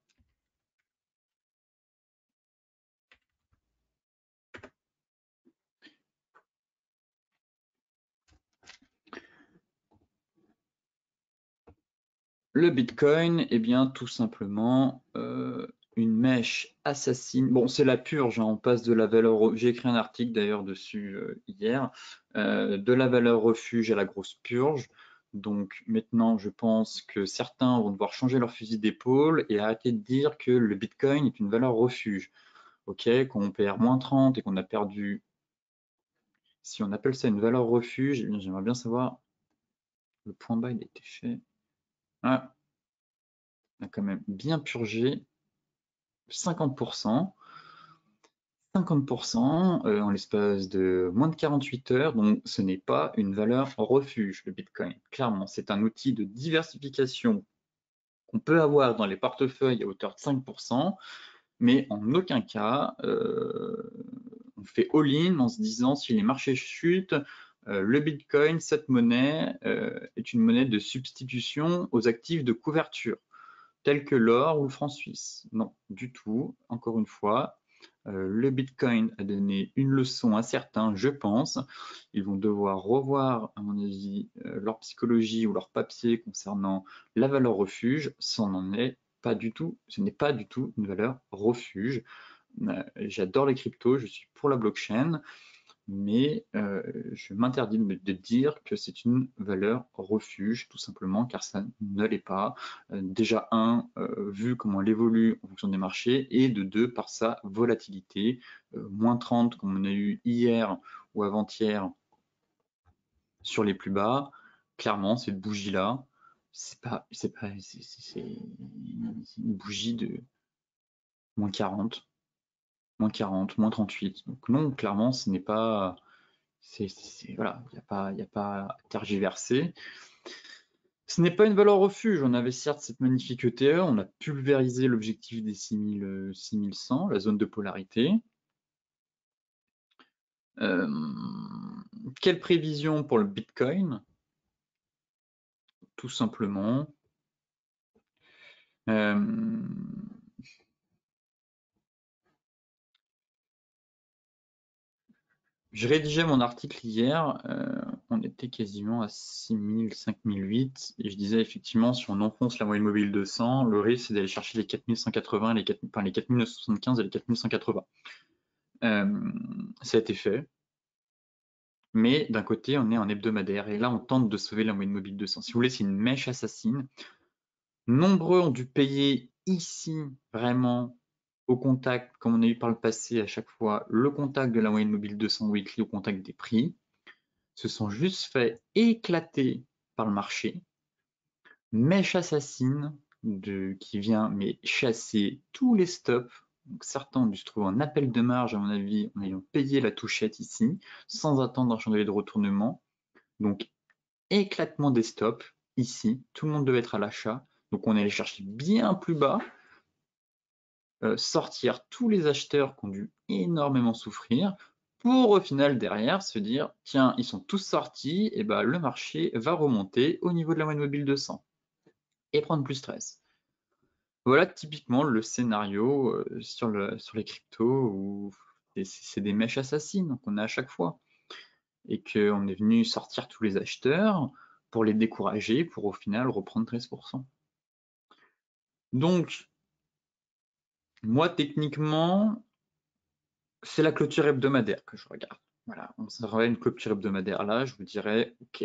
S1: Le Bitcoin, eh bien, tout simplement, une mèche assassine. Bon, c'est la purge, hein, on passe de la valeur. J'ai écrit un article d'ailleurs dessus hier, de la valeur refuge à la grosse purge. Donc maintenant, je pense que certains vont devoir changer leur fusil d'épaule et arrêter de dire que le Bitcoin est une valeur refuge. Ok, quand on perd moins 30 et qu'on a perdu, si on appelle ça une valeur refuge, eh bien, j'aimerais bien savoir, le point bas, il a été fait. Ah, on a quand même bien purgé 50%. 50% en l'espace de moins de 48 heures, donc ce n'est pas une valeur refuge, le Bitcoin. Clairement, c'est un outil de diversification qu'on peut avoir dans les portefeuilles à hauteur de 5%, mais en aucun cas on fait all-in en se disant si les marchés chutent, le Bitcoin, cette monnaie, est une monnaie de substitution aux actifs de couverture, tels que l'or ou le franc suisse. Non, du tout, encore une fois. Le Bitcoin a donné une leçon à certains, je pense. Ils vont devoir revoir, à mon avis, leur psychologie ou leur papier concernant la valeur refuge. Ce n'est pas du tout une valeur refuge. J'adore les cryptos, je suis pour la blockchain, mais je m'interdis de dire que c'est une valeur refuge, tout simplement, car ça ne l'est pas. Déjà, vu comment elle évolue en fonction des marchés, et de deux, par sa volatilité. Moins 30, comme on a eu hier ou avant-hier sur les plus bas, clairement, cette bougie-là, c'est une bougie de moins 40, moins 40, moins 38. Donc non, clairement, ce n'est pas... voilà, il n'y a pas à tergiverser. Ce n'est pas une valeur refuge. On avait certes cette magnifique ETE, on a pulvérisé l'objectif des 6100, la zone de polarité. Quelle prévision pour le Bitcoin? Tout simplement Je rédigeais mon article hier, on était quasiment à 6000, 5008, et je disais effectivement, si on enfonce la moyenne mobile 200, le risque c'est d'aller chercher les 4180, les 4975 et les 4180. Ça a été fait, mais d'un côté, on est en hebdomadaire, et là, on tente de sauver la moyenne mobile 200. Si vous voulez, c'est une mèche assassine. Nombreux ont dû payer ici, vraiment, au contact, comme on a eu par le passé à chaque fois, le contact de la moyenne mobile 200 weekly au contact des prix, se sont juste fait éclater par le marché. Mèche assassine qui vient mais chasser tous les stops. Donc certains ont dû se trouver en appel de marge, à mon avis, en ayant payé la touchette ici, sans attendre un chandelier de retournement. Donc éclatement des stops ici, tout le monde devait être à l'achat. Donc on allait chercher bien plus bas, sortir tous les acheteurs qui ont dû énormément souffrir, pour au final derrière se dire tiens, ils sont tous sortis, et ben le marché va remonter au niveau de la moyenne mobile 200 et prendre plus stress. Voilà typiquement le scénario sur les cryptos où c'est des mèches assassines qu'on a à chaque fois et qu'on est venu sortir tous les acheteurs pour les décourager pour au final reprendre 13%. Donc, moi techniquement, c'est la clôture hebdomadaire que je regarde. Voilà, on s'aurait une clôture hebdomadaire là, je vous dirais, ok,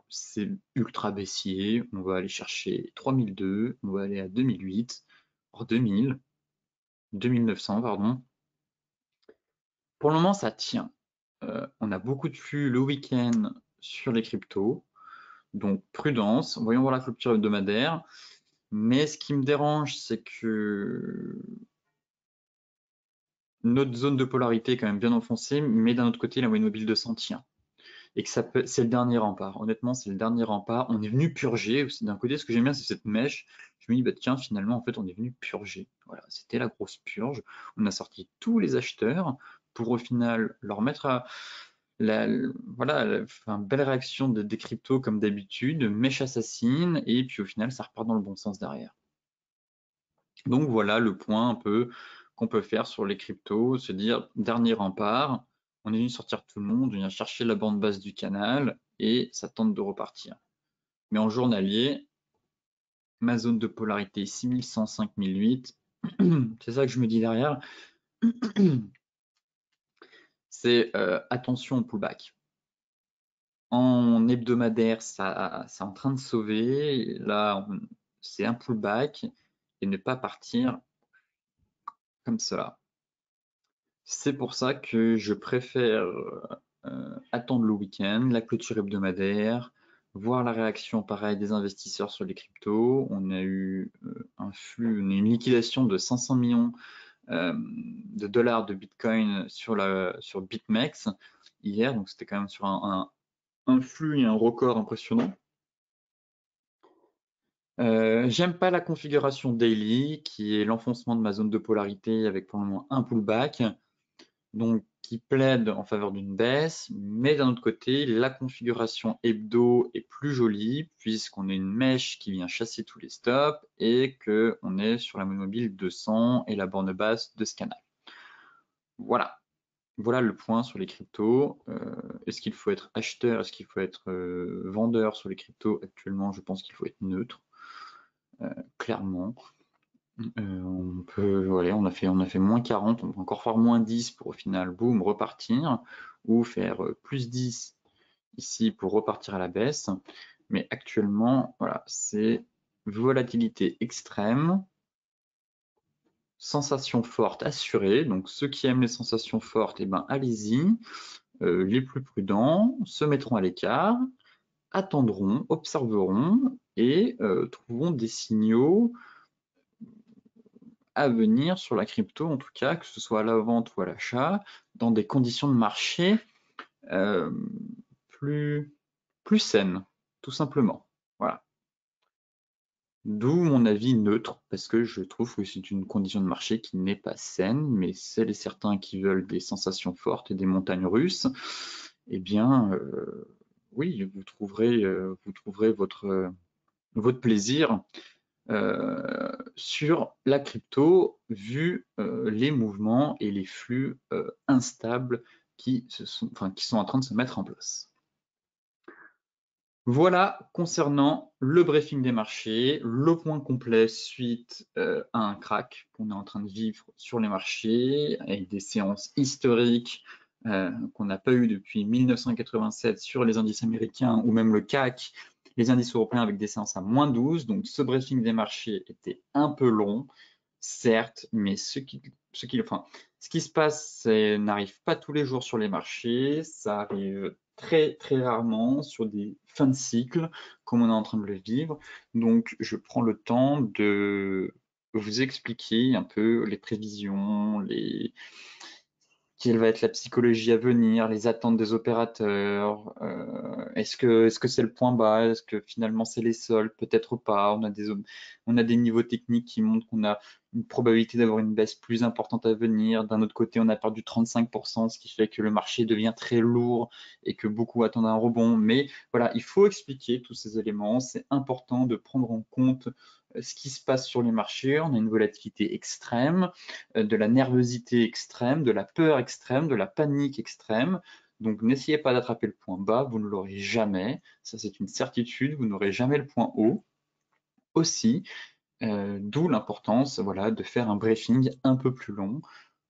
S1: c'est ultra baissier, on va aller chercher 3002, on va aller à 2008, voire 2000, 2900, pardon. Pour le moment, ça tient. On a beaucoup de flux le week-end sur les cryptos, donc prudence, voyons voir la clôture hebdomadaire. Mais ce qui me dérange, c'est que notre zone de polarité est quand même bien enfoncée, mais d'un autre côté, la moyenne mobile 200 tient. Et que c'est le dernier rempart. Honnêtement, c'est le dernier rempart. On est venu purger aussi. D'un côté, ce que j'aime bien, c'est cette mèche. Je me dis, bah tiens, finalement, en fait, on est venu purger. Voilà, c'était la grosse purge. On a sorti tous les acheteurs pour au final leur mettre à voilà, belle réaction des cryptos comme d'habitude, mèche assassine, et puis au final, ça repart dans le bon sens derrière. Donc voilà le point un peu qu'on peut faire sur les cryptos, se dire dernier rempart, on est venu sortir tout le monde, on vient chercher la bande basse du canal et ça tente de repartir. Mais en journalier, ma zone de polarité 6100, 5008, c'est ça que je me dis derrière, c'est attention au pullback. En hebdomadaire, ça c'est en train de sauver, là c'est un pullback et ne pas partir comme cela. C'est pour ça que je préfère attendre le week-end, la clôture hebdomadaire, voir la réaction pareil des investisseurs sur les cryptos. On a eu un flux, une liquidation de 500 millions de dollars de Bitcoin sur BitMEX hier, donc c'était quand même sur un flux et un record impressionnant. J'aime pas la configuration daily qui est l'enfoncement de ma zone de polarité avec pour le moment un pullback, donc qui plaide en faveur d'une baisse, mais d'un autre côté, la configuration hebdo est plus jolie puisqu'on a une mèche qui vient chasser tous les stops et qu'on est sur la moyenne mobile 200 et la borne basse de ce canal. Voilà. Voilà le point sur les cryptos. Est-ce qu'il faut être acheteur? Est-ce qu'il faut être vendeur sur les cryptos? Actuellement, je pense qu'il faut être neutre. Clairement. On peut, ouais, on a fait moins 40, on peut encore faire moins 10 pour au final, boum, repartir, ou faire plus 10 ici pour repartir à la baisse. Mais actuellement, voilà, c'est volatilité extrême, sensation forte assurée. Donc ceux qui aiment les sensations fortes, eh ben, allez-y. Les plus prudents se mettront à l'écart, attendront, observeront et trouveront des signaux à venir sur la crypto, en tout cas, que ce soit à la vente ou à l'achat, dans des conditions de marché euh, plus, plus saines, tout simplement. Voilà. D'où mon avis neutre, parce que je trouve que c'est une condition de marché qui n'est pas saine, mais celles et certains qui veulent des sensations fortes et des montagnes russes, eh bien, oui, vous trouverez votre plaisir sur la crypto, vu les mouvements et les flux instables qui sont en train de se mettre en place. Voilà concernant le briefing des marchés, le point complet suite à un crack qu'on est en train de vivre sur les marchés, avec des séances historiques qu'on n'a pas eues depuis 1987 sur les indices américains ou même le CAC, les indices européens avec des séances à moins 12. Donc ce briefing des marchés était un peu long, certes, mais ce qui se passe n'arrive pas tous les jours sur les marchés, ça arrive très très rarement sur des fins de cycle comme on est en train de le vivre. Donc je prends le temps de vous expliquer un peu les prévisions, quelle va être la psychologie à venir, les attentes des opérateurs, est-ce que c'est le point bas, est-ce que finalement c'est les sols, peut-être pas, on a des niveaux techniques qui montrent qu'on a une probabilité d'avoir une baisse plus importante à venir, d'un autre côté on a perdu 35%, ce qui fait que le marché devient très lourd et que beaucoup attendent un rebond, mais voilà, il faut expliquer tous ces éléments, c'est important de prendre en compte ce qui se passe sur les marchés, on a une volatilité extrême, de la nervosité extrême, de la peur extrême, de la panique extrême. Donc n'essayez pas d'attraper le point bas, vous ne l'aurez jamais, ça c'est une certitude, vous n'aurez jamais le point haut. Aussi, d'où l'importance voilà, de faire un briefing un peu plus long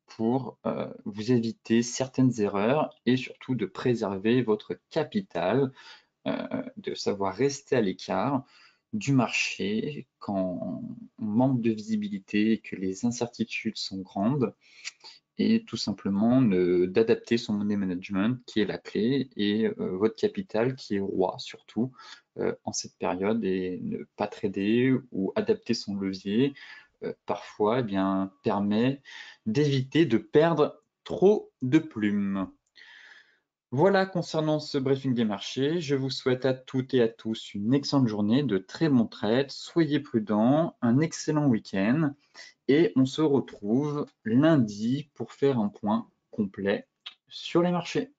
S1: pour vous éviter certaines erreurs et surtout de préserver votre capital, de savoir rester à l'écart du marché quand on manque de visibilité et que les incertitudes sont grandes, et tout simplement d'adapter son money management qui est la clé et votre capital qui est roi surtout en cette période, et ne pas trader ou adapter son levier parfois bien, permet d'éviter de perdre trop de plumes. Voilà concernant ce briefing des marchés. Je vous souhaite à toutes et à tous une excellente journée, de très bons trades. Soyez prudents, un excellent week-end et on se retrouve lundi pour faire un point complet sur les marchés.